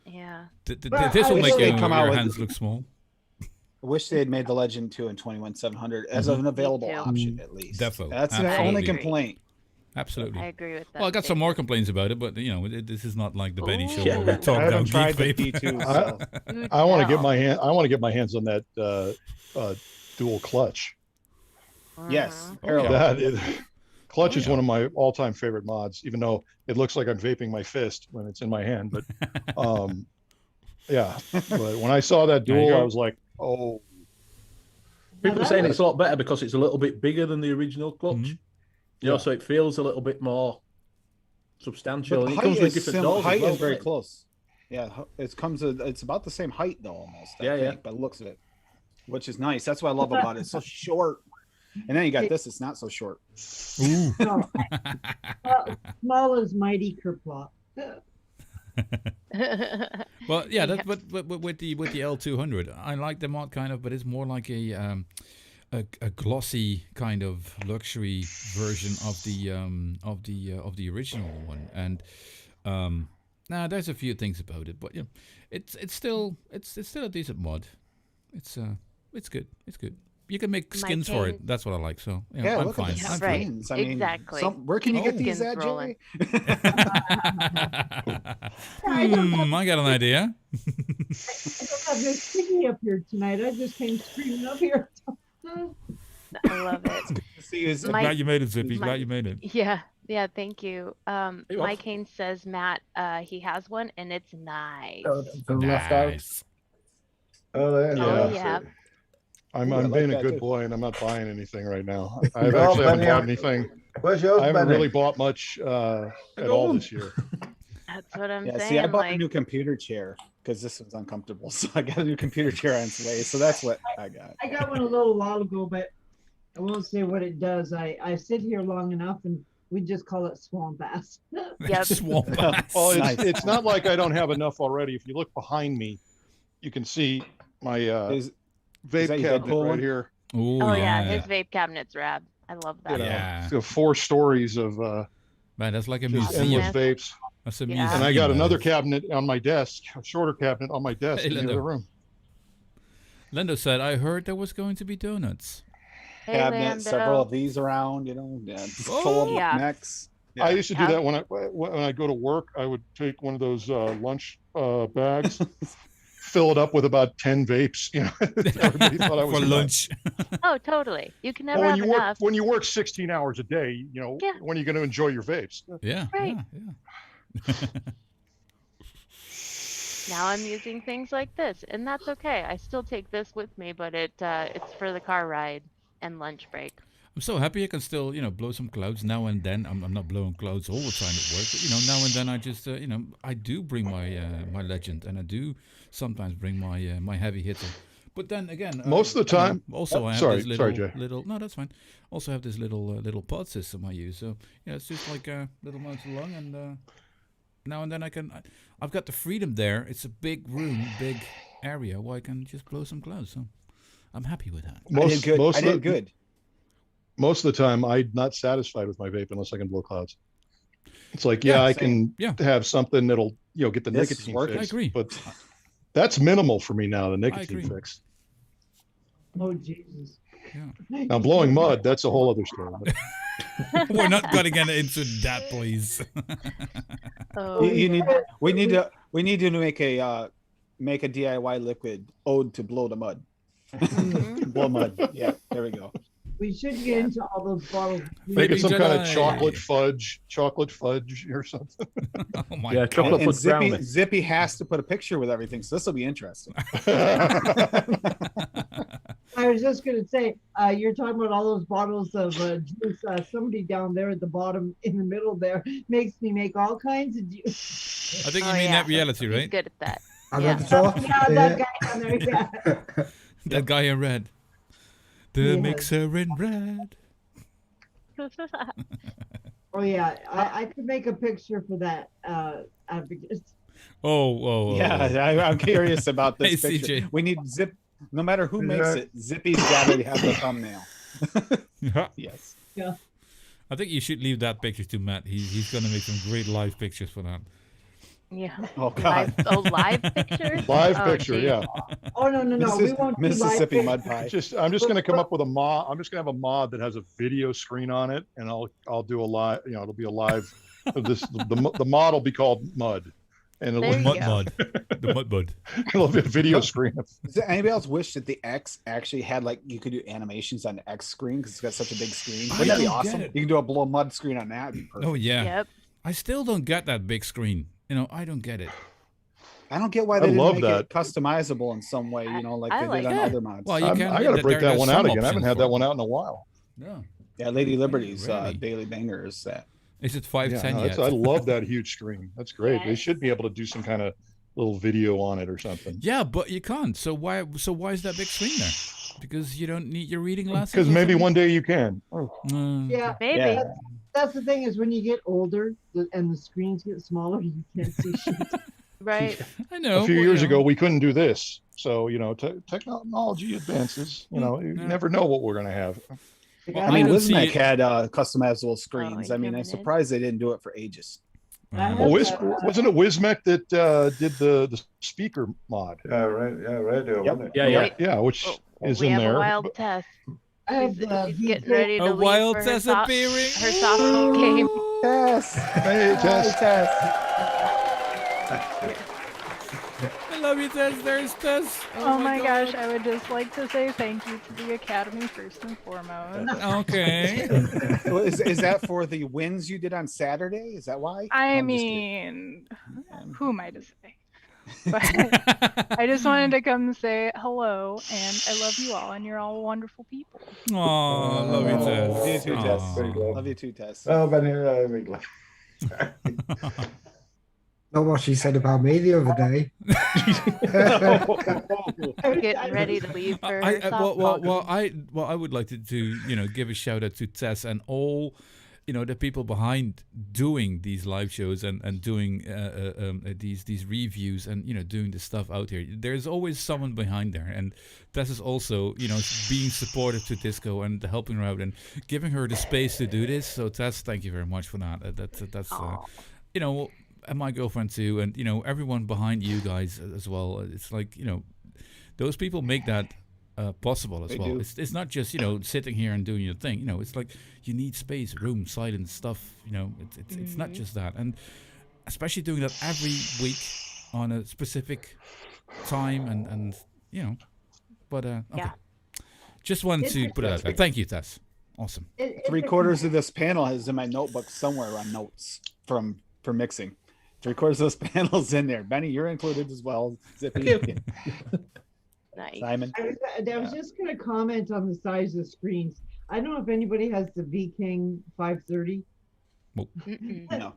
A: Yeah.
B: This will make your hands look small.
E: I wish they had made the Legend 2 and 21-700 as an available option at least.
B: Definitely.
E: That's the only complaint.
B: Absolutely.
A: I agree with that.
B: Well, I got some more complaints about it, but this is not like the Benny show
E: Yeah.
B: where we talk
E: I
B: down
E: haven't tried the
B: geek
E: P2.
B: vape.
F: I want to get my hand. I want to get my hands on that dual clutch.
E: Yes.
F: Clutch is one of my all-time favorite mods, even though it looks like I'm vaping my fist when it's in my hand. But yeah. But when I saw that dual, I was like, oh.
G: People are saying it's a lot better because it's a little bit bigger than the original clutch. So it feels a little bit more substantial. And it comes with different doors.
E: Height is very close. Yeah, it's about the same height though, almost. I think, by the looks of it, which is nice. That's what I love about it. It's so short. And then you got this. It's not so short.
B: Ooh.
J: Small as mighty Kerplot.
B: Well, yeah, but with the L200, I like the mod kind of, but it's more like a glossy kind of luxury version of the original one. And now there's a few things about it, but it's still a decent mod. It's good. It's good. You can make skins for it. That's what I like. So I'm
E: look
B: fine.
E: at the
B: I'm
E: skins.
A: Right.
E: I mean,
A: Exactly.
E: Where can you get these at, Jerry?
B: I got an idea.
J: I don't have no sticky up here tonight. I just came screaming up here.
A: I love it.
B: I'm glad you made it, Zippy. Glad you made it.
A: Yeah, thank you. Mike Haynes says, Matt, he has one and it's nice.
B: Nice.
I: Oh,
A: yeah.
F: I'm being a good boy and I'm not buying anything right now. I
I: Oh,
F: actually haven't
I: Benny,
F: bought anything.
I: Where's yours,
F: I haven't
I: Benny?
F: really bought much at all this year.
A: That's what I'm saying.
E: See, I bought a
A: like,
E: new computer chair because this was uncomfortable. So I got a new computer chair on its way. So that's what I got.
J: I got one a little while ago, but I won't say what it does. I sit here long enough and we just call it swamp ass.
A: Yep.
B: Swamp ass.
F: Well,
E: Nice.
F: it's not like I don't have enough already. If you look behind me, you can see my
E: Is
F: vape
E: that your
F: cabinet
E: Deadpool
F: right
E: one?
F: here.
B: Ooh,
A: Oh yeah, his vape cabinet's rad. I love that.
B: Yeah.
F: So 4 stories of
B: Man, that's like a
F: just
B: museum.
F: endless vapes.
B: That's a
A: Yeah.
B: museum.
F: And I got another cabinet on my desk, a shorter cabinet on my desk
B: Hey,
F: in the
B: Linda.
F: other room.
B: Lendo said, I heard there was going to be donuts.
A: Hey,
E: cabinet,
A: Lando.
E: several of these around, full of
A: Yeah.
E: necks.
F: I used to do that when I go to work. I would take one of those lunch bags, fill it up with about 10 vapes. Everybody thought I was
B: for lunch.
A: Oh, totally. You can never have enough.
F: When you work 16 hours a day, when are you going to enjoy your vapes?
B: Yeah.
A: Right.
B: Yeah.
A: Now I'm using things like this, and that's okay. I still take this with me, but it's for the car ride and lunch break.
B: I'm so happy I can still, blow some clouds now and then. I'm not blowing clouds all the time at work, but now and then I just, I do bring my legend, and I do sometimes bring my heavy hitter. But then again,
F: most of the time,
B: also I have this little. No, that's fine. Also have this little pod system I use. So it's just like little miles long, and now and then I've got the freedom there. It's a big room, big area where I can just blow some clouds. So I'm happy with that.
E: I did good.
F: Most of the time, I'm not satisfied with my vape unless I can blow clouds. It's like, I can have something that'll, get the nicotine fix.
B: I agree.
F: But that's minimal for me now, the nicotine fix.
J: Oh, Jesus.
B: Yeah.
F: Now, blowing mud, that's a whole other story.
B: We're not going to get into that, please.
E: We need to make a DIY liquid ode to blow the mud. Blow mud. Yeah, there we go.
J: We should get into all those bottles.
F: Make it some kind of chocolate fudge or something.
B: Oh my God.
G: Chocolate
E: and
G: fudge
E: Zippy has to put a picture with everything, so this will be interesting.
J: I was just going to say, you're talking about all those bottles of juice. Somebody down there at the bottom in the middle there makes me make all kinds of juice.
B: I think you mean that reality, right?
A: He's good at that.
J: That guy down there, yeah.
B: That guy in red. The mixer in red.
J: Oh yeah, I could make a picture for that.
B: Oh.
E: Yeah, I'm curious about this
B: Hey,
E: picture.
B: CJ.
E: We need Zip. No matter who makes it, Zippy's got to have the thumbnail. Yes.
J: Yeah.
B: I think you should leave that picture to Matt. He's going to make some great live pictures for that.
A: Yeah.
E: Oh God.
A: Live pictures.
F: Live picture, yeah.
J: Oh no, we won't do
E: Mississippi
J: live
E: mud pie.
F: I'm just going to come up with a mod. I'm just going to have a mod that has a video screen on it, and I'll do a live. It'll be a live. The mod will be called Mud, and it'll
B: The mud bud.
F: It'll be a video screen.
E: Does anybody else wish that the X actually had you could do animations on the X screen because it's got such a big screen? Wouldn't that be awesome? You can do a blow mud screen on that. It'd be perfect.
B: Oh yeah.
A: Yep.
B: I still don't get that big screen. I don't get it.
E: I don't get why they didn't make it customizable in some way, like they did on other mods.
B: Well, you can.
F: I got to break that one out again. I haven't had that one out in a while.
E: Yeah, Lady Liberty's Daily Banger is that.
B: Is it 510 yet?
F: I love that huge screen. That's great. They should be able to do some kind of little video on it or something.
B: Yeah, but you can't. So why is that big screen there? Because you don't need your reading glasses?
F: Because maybe one day you can.
J: Yeah,
A: maybe.
J: Yeah. That's the thing is when you get older and the screens get smaller, you can't see shit.
A: Right.
B: I know.
F: A few years ago, we couldn't do this. So, technology advances. You never know what we're going to have.
E: I mean, Wismec had customizable screens. I'm surprised they didn't do it for ages.
F: Wasn't it Wismec that did the speaker mod?
I: Yeah, right. Yeah, radio.
E: Yep.
F: Yeah, which is in there.
A: We have a wild test. She's getting ready to
B: A
A: leave
B: wild
A: for
B: test
A: her
B: appearing.
A: Her softball game.
E: Tess.
F: Hey, Tess.
B: I love you, Tess. There's Tess.
K: Oh my gosh, I would just like to say thank you to the Academy first and foremost.
B: Okay.
E: Is that for the wins you did on Saturday? Is that why?
K: I mean, who am I to say? But I just wanted to come say hello, and I love you all, and you're all wonderful people.
B: Aw, love you, Tess.
E: Love you too, Tess. Love you too, Tess.
I: Oh, but I'm glad.
H: Not what she said about me the other day.
A: Getting ready to leave for her softball.
B: I would like to give a shout out to Tess and all the people behind doing these live shows and doing these reviews and doing the stuff out here. There's always someone behind there, and Tess is also being supportive to Disco and helping her out and giving her the space to do this. So Tess, thank you very much for that. That's and my girlfriend too, and everyone behind you guys as well. It's like those people make that possible as well. It's not just sitting here and doing your thing. It's like you need space, room, silence, stuff. It's not just that, and especially doing that every week on a specific time and But okay.
A: Yeah.
B: Just wanted to put it out there. Thank you, Tess. Awesome.
E: 3/4 of this panel is in my notebook somewhere on notes for mixing. 3/4 of this panel's in there. Benny, you're included as well. Zippy.
A: Nice.
E: Simon.
J: I was just going to comment on the size of the screens. I don't know if anybody has the V-King 530.
E: No.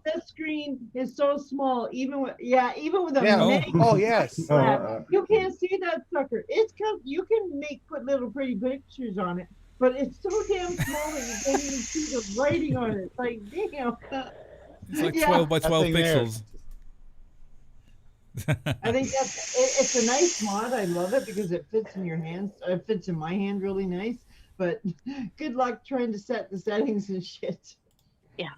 J: That screen is so small, even with a mini.
E: Oh yes.
J: You can't see that sucker. It's you can put little pretty pictures on it, but it's so damn small that you can't even see the writing on it. It's like, damn.
B: It's like 12 by 12 pixels.
J: I think it's a nice mod. I love it because it fits in your hands. It fits in my hand really nice. But good luck trying to set the settings and shit.
A: Yeah.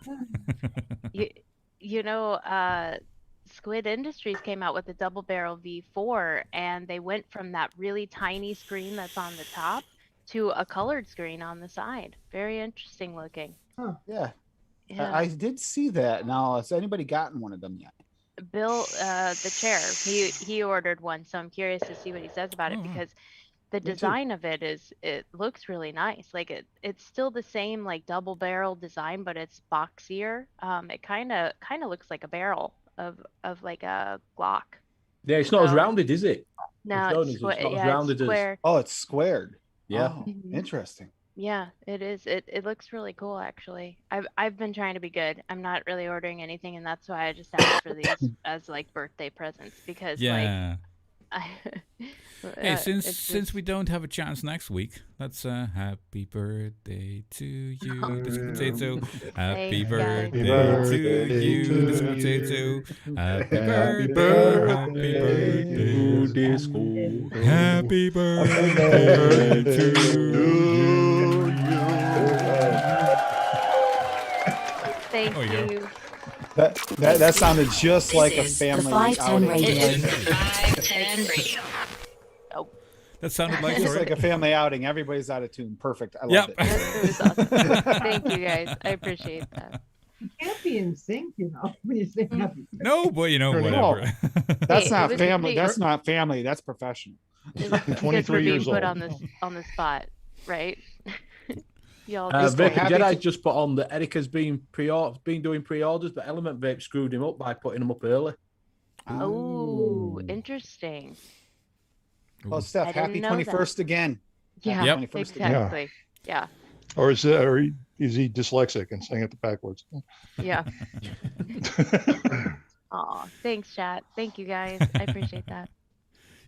A: Squid Industries came out with a double barrel V4, and they went from that really tiny screen that's on the top to a colored screen on the side. Very interesting looking.
E: Huh. Yeah. I did see that. Now, has anybody gotten one of them yet?
A: Bill, the chair, he ordered one, so I'm curious to see what he says about it, because the design of it looks really nice. Like it's still the same like double barrel design, but it's boxier. It kind of looks like a barrel of like a Glock.
G: Yeah, it's not as rounded, is it?
A: No, it's not as rounded as.
E: Oh, it's squared.
G: Yeah.
E: Oh, interesting.
A: Yeah, it is. It looks really cool, actually. I've been trying to be good. I'm not really ordering anything, and that's why I just asked for these as like birthday presents, because
B: hey, since we don't have a chance next week, let's happy birthday to you, Disco Potato. Happy birthday to you, Disco Potato. Happy birthday to Disco. Happy birthday to you.
A: Thank you.
E: That sounded just
D: This
E: like a
D: is
E: family
D: the 510
E: outing.
D: radio.
A: It is 510 radio. Oh.
B: That sounded like
E: just like a family outing. Everybody's out of tune. Perfect. I love
B: Yep.
E: it.
A: It was awesome. Thank you, guys. I appreciate that.
J: You can't be in sync, when you say happy.
B: No, but whatever.
E: That's
A: Hey,
E: not
A: it was
E: family.
A: me.
E: That's not family. That's professional.
A: It was good for
F: 23
A: being
F: years
A: put
F: old.
A: on the spot, right? Y'all
G: Vapor
E: happy
G: Jedi
E: to-
G: just put on that Erica's been doing pre-orders, but Element Vape screwed him up by putting them up early.
A: Oh, interesting.
E: Well, Steph,
A: I didn't
E: happy
A: know
E: 21st again.
A: Yeah,
B: Yep.
E: 21st
A: exactly. Yeah.
F: Or is he dyslexic and saying it backwards?
A: Yeah. Oh, thanks, chat. Thank you, guys. I appreciate that.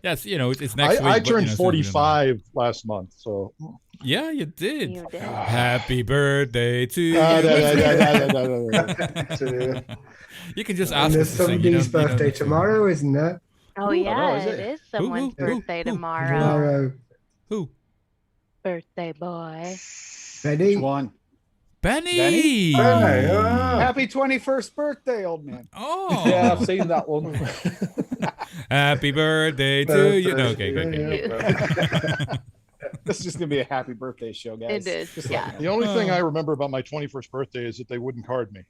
B: Yes, it's next week.
F: I
B: but,
F: turned
B: so we don't know.
F: 45 last month, so.
B: Yeah, you did.
A: You did.
B: Happy birthday to you. You can just
H: And
B: ask
H: there's
B: us to sing.
H: somebody's birthday tomorrow, isn't it?
A: Oh, yeah, it is someone's birthday tomorrow.
H: Tomorrow.
B: Who?
A: Birthday boy.
H: Benny.
E: One.
B: Benny.
E: Happy 21st birthday, old man.
B: Oh.
G: Yeah, I've seen that one.
B: Happy birthday to you. No, okay, good.
E: This is just gonna be a happy birthday show, guys.
A: It is.
E: Just
A: Yeah.
F: The only thing I remember about my 21st birthday is that they wouldn't card me.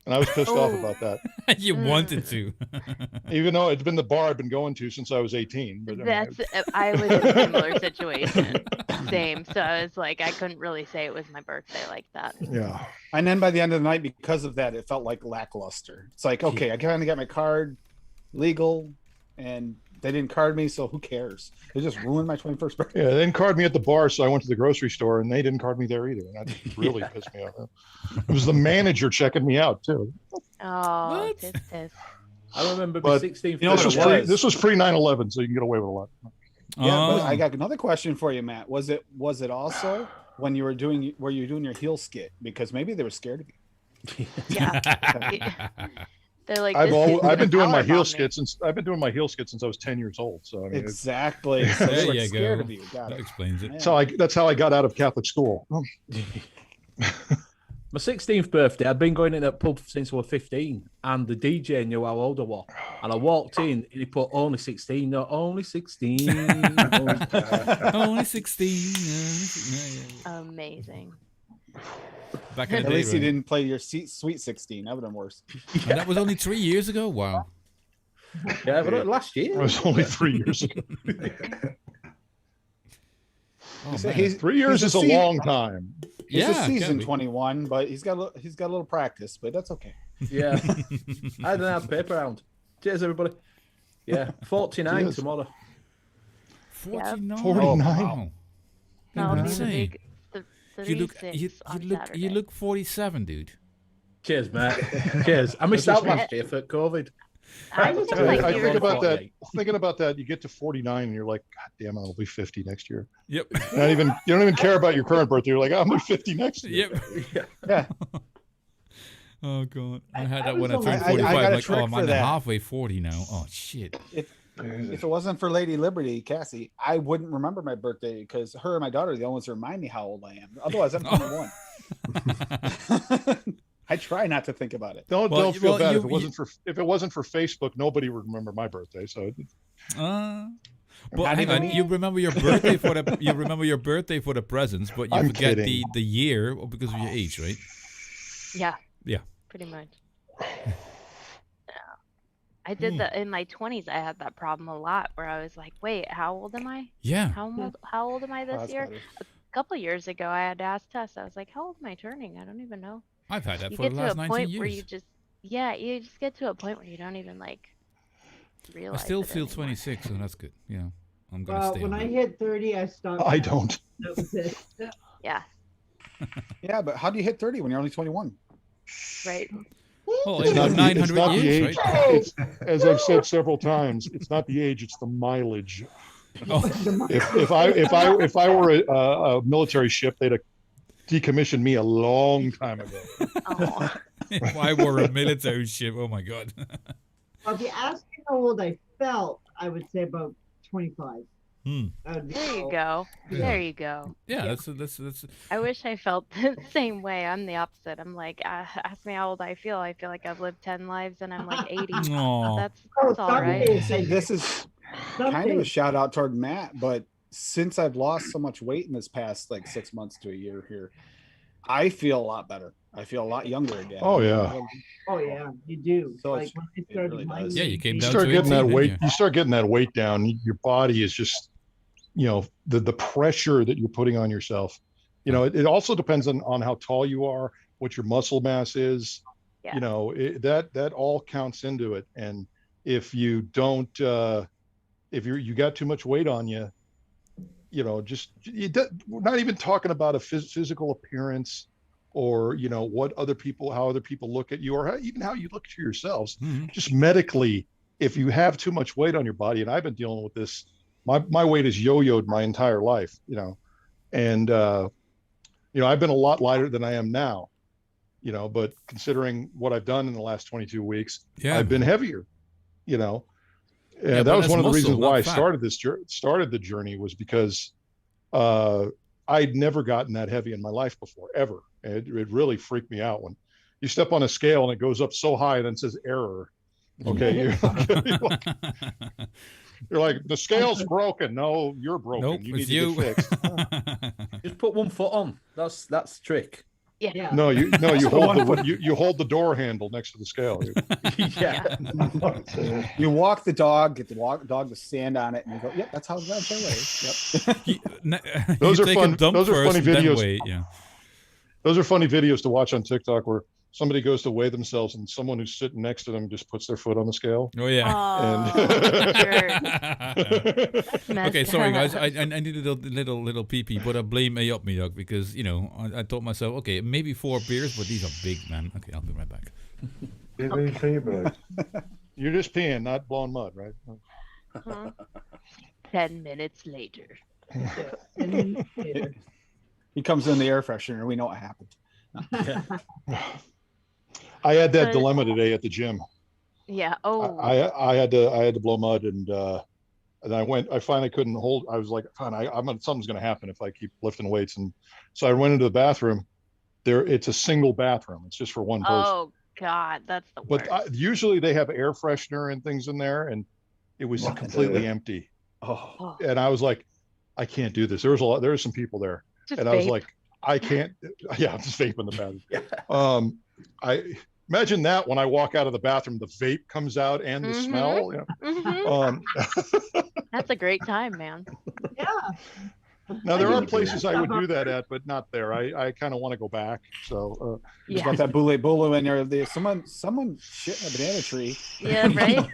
F: And I was pissed off about that.
B: You wanted to.
F: Even though it's been the bar I've been going to since I was 18. But
A: I was in a similar situation. Same. So I was like, I couldn't really say it was my birthday like that.
F: Yeah.
E: And then by the end of the night, because of that, it felt like lackluster. It's like, okay, I kind of got my card legal, and they didn't card me, so who cares? They just ruined my 21st birthday.
F: Yeah, they didn't card me at the bar, so I went to the grocery store, and they didn't card me there either. And that really pissed me off. It was the manager checking me out too.
A: Oh, tis.
G: I remember
F: But
G: 16th.
F: this was pre 9/11, so you can get away with a lot.
E: Yeah, but I got another question for you, Matt. Was it also when you were doing your heel skit? Because maybe they were scared of you.
A: Yeah. They're like,
F: I've been doing my heel skits since I was 10 years old. So I mean,
E: exactly. So
B: There
E: they were
B: you
E: scared
B: go.
E: of you. Got
B: That
E: it.
B: explains it.
F: that's how I got out of Catholic school.
G: My 16th birthday, I'd been going in at pub since I was 15, and the DJ knew how old I was. And I walked in, and he put only 16. No, only 16.
B: Only 16.
A: Amazing.
B: Back in the
E: At
B: day,
E: least he
B: right?
E: didn't play your Sweet 16. That would have been worse.
B: And that was only 3 years ago. Wow.
G: Yeah, but last year.
F: It was only 3 years ago.
B: Oh,
E: So
B: man.
F: 3 years is a long time.
E: He's
B: Yeah,
E: a
B: it can
E: season
B: be.
E: 21, but he's got a little practice, but that's okay.
G: Yeah. I don't have paper round. Cheers, everybody. Yeah, 49
F: Cheers.
G: tomorrow.
B: 49.
F: 49.
B: Wow.
A: I'll be the
B: Insane.
A: big
B: You look,
A: 36 on
B: you
A: Saturday.
B: look 47, dude.
G: Cheers, mate. Cheers. I missed out last year for COVID.
A: I just feel like
F: I
A: you're
F: think about that.
G: 48.
F: Thinking about that, you get to 49 and you're like, God damn, I'll be 50 next year.
B: Yep.
F: You don't even care about your current birthday. You're like, I'll be 50 next year.
B: Yep.
E: Yeah.
B: Oh god, I had that
J: I
B: when I
J: was
B: turned
E: only-
B: 45.
E: I got a
B: Like,
E: trick
B: oh, I'm
E: for
B: on
E: that.
B: halfway 40 now. Oh shit.
E: If it wasn't for Lady Liberty, Cassie, I wouldn't remember my birthday because her and my daughter are the only ones who remind me how old I am. Otherwise, I'm 21. I try not to think about it.
F: Don't
B: Well,
F: feel
B: well,
F: bad.
B: you-
F: If it wasn't for Facebook, nobody would remember my birthday. So
B: But
E: Not
B: hang
E: even
B: on,
E: me.
B: you remember your birthday for the presents, but you
F: I'm
B: forget
F: kidding.
B: the year because of your age, right?
A: Yeah.
B: Yeah.
A: Pretty much. Yeah. I did that in my 20s. I had that problem a lot where I was like, wait, how old am I?
B: Yeah.
A: How old am I this
E: that's
A: year?
E: better.
A: A couple years ago, I had to ask Tess. I was like, how old am I turning? I don't even know.
B: I've had that
A: You
B: for
A: get
B: the
A: to
B: last
A: a
B: 19
A: point
B: years.
A: where you just get to a point where you don't even like
B: I
A: realize.
B: still
A: it
B: feel
A: anymore.
B: 26, so that's good. Yeah. I'm gonna
J: Well,
B: stay
J: when
B: on
J: I
B: that.
J: hit 30, I stopped.
F: I don't.
J: That was it.
A: Yeah.
E: Yeah, but how do you hit 30 when you're only 21?
A: Right.
B: Well,
F: It's
B: it's
F: not,
B: 900
F: the
B: years,
F: age.
B: right?
F: It's, as I've said several times, it's not the age; it's the mileage.
B: Oh,
F: If I were a military ship, they'd have decommissioned me a long time ago.
A: Oh.
B: if I were a military ship, oh my god.
J: Well, if you ask me how old I felt, I would say about 25.
B: Hmm.
J: That would be
A: There you
J: old.
A: go.
B: Yeah.
A: There you go.
B: Yeah, that's
A: I wish I felt the same way. I'm the opposite. I'm like, ask me how old I feel. I feel like I've lived 10 lives and I'm like 80.
B: Aw.
A: That's
J: Oh,
A: all
J: some
A: right.
J: days
E: See, this is
J: some
E: kind of a
J: days-
E: shout out toward Matt, but since I've lost so much weight in this past like 6 months to a year here, I feel a lot better. I feel a lot younger again.
F: Oh, yeah.
J: Oh yeah, you do.
E: So
J: Like
E: it's-
J: when I
E: it
J: started
E: really
J: my
E: does.
B: Yeah, you came
F: You
B: down
F: start
B: to
F: getting
B: 18,
F: that
B: didn't
F: weight.
B: you?
F: You start getting that weight down. Your body is just, the pressure that you're putting on yourself. It also depends on how tall you are, what your muscle mass is.
A: Yeah.
F: That all counts into it. And if you don't, if you got too much weight on you, we're not even talking about a physical appearance or how other people look at you, or even how you look to yourselves.
B: Mhm.
F: Just medically, if you have too much weight on your body, and I've been dealing with this, my weight has yo-yoed my entire life, and I've been a lot lighter than I am now, but considering what I've done in the last 22 weeks,
B: Yeah.
F: I've been heavier, and
B: Yeah,
F: that
B: but
F: was
B: that's
F: one of the
B: muscle,
F: reasons
B: not
F: why I
B: fat.
F: started the journey, was because I'd never gotten that heavy in my life before, ever. And it really freaked me out when you step on a scale and it goes up so high and then it says error. Okay, you're like, the scale's broken. No, you're broken.
B: Nope,
F: you need
B: it's
F: to
B: you.
F: get fixed.
G: Just put one foot on. That's the trick.
A: Yeah.
F: No, you hold the door handle next to the scale.
G: Yeah.
E: You walk the dog, get the dog to stand on it, and you go, "Yep, that's how that's our way." Yep.
F: Those
B: You
F: are
B: take a
F: fun.
B: dump
F: Those are
B: first
F: funny
B: and then
F: videos.
B: weigh, yeah.
F: Those are funny videos to watch on TikTok where somebody goes to weigh themselves and someone who's sitting next to them just puts their foot on the scale.
B: Oh yeah.
A: Oh,
B: Okay, sorry guys, I needed a little pee, but I blame me up, me dog, because I thought myself, okay, maybe 4 beers, but these are big, man. Okay, I'll be right back.
F: You're just peeing, not blowing mud, right?
A: 10 minutes later.
E: He comes in the air freshener. We know what happened.
F: I had that
A: But-
F: dilemma today at the gym.
A: Yeah. Oh.
F: I had to blow mud, and I finally couldn't hold. I was like, fine, something's going to happen if I keep lifting weights. And so I went into the bathroom it's a single bathroom. It's just for one person.
A: Oh God, that's the worst.
F: But usually they have air freshener and things in there, and it was completely empty.
E: Oh.
F: And I was like, I can't do this. There were some people there,
A: Just
F: and
A: vape.
F: I was like, I can't. Yeah, I'm just vaping the bathroom. I imagine that when I walk out of the bathroom, the vape comes out and the smell. You know?
A: That's a great time, man.
J: Yeah.
F: Now there are places I would do that at, but not there. I kind of want to go back. So
E: you got that bulu in there. Someone shit in a banana tree.
A: Yeah, right.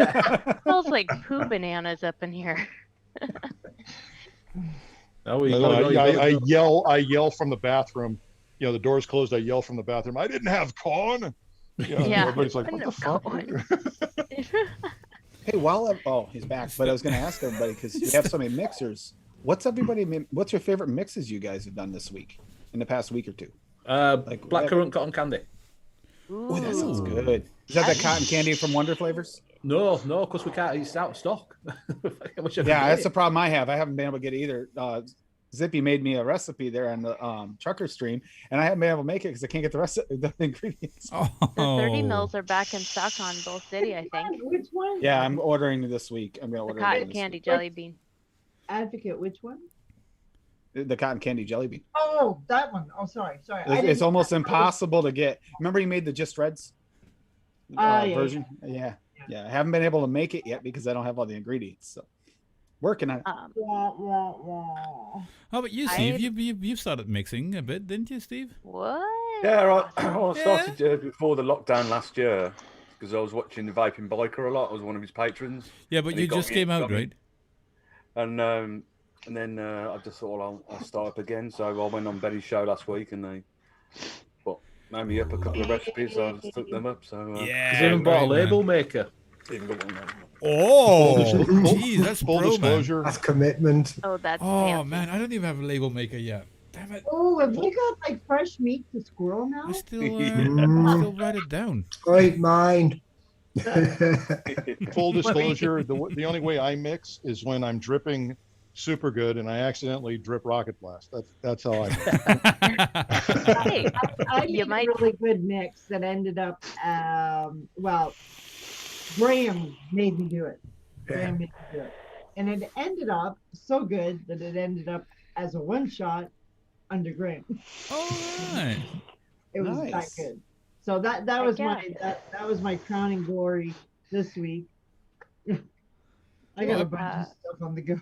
A: It smells like poo bananas up in here.
F: I yell from the bathroom. You know, the door's closed. I yell from the bathroom. I didn't have corn. You know, everybody's like, what the fuck?
E: Hey, he's back. But I was going to ask everybody, because you have so many mixers. What's your favorite mixes you guys have done this week, in the past week or two?
G: Blackcurrant cotton candy.
E: Oh, that sounds good. Is that the cotton candy from Wonder Flavors?
G: No, because we can't. It's out of stock.
E: That's the problem I have. I haven't been able to get either. Zippy made me a recipe there on the trucker stream, and I haven't been able to make it because I can't get the rest of the ingredients.
A: The 30 mils are back in stock on Bull City, I think.
J: Which one?
E: Yeah, I'm ordering this week. I'm going to order
A: the cotton candy jelly bean.
J: Advocate, which one?
E: The cotton candy jelly bean.
J: Oh, that one. Oh, sorry.
E: It's almost impossible to get. Remember you made the Just Reds version? Yeah. I haven't been able to make it yet because I don't have all the ingredients. So working on it.
B: How about you, Steve? You've started mixing a bit, didn't you, Steve?
A: What?
L: Yeah, I started before the lockdown last year because I was watching the Vaping Biker a lot. I was one of his patrons.
B: Yeah, but you just came out, right?
L: And then I just thought I'll start up again. So I went on Betty's show last week, and they made me up a couple of recipes. So I just took them up. So
G: Because even bought a label maker.
L: Even got one.
B: Oh, geez, that's
F: full
B: pro,
F: disclosure.
B: Man.
H: That's commitment.
A: Oh, that's.
B: Oh man, I don't even have a label maker yet. Damn it.
J: Oh, have we got like fresh meat to squirrel now?
B: I still write it down.
H: Great mind.
F: Full disclosure, the only way I mix is when I'm dripping super good and I accidentally drip Rocket Blast. That's how I
J: mix. I made a really good mix that ended up Graham made me do it. And it ended up so good that it ended up as a one shot under Graham.
B: Oh right.
J: It was that good. So that was my crowning glory this week. I got a bunch of stuff on the go.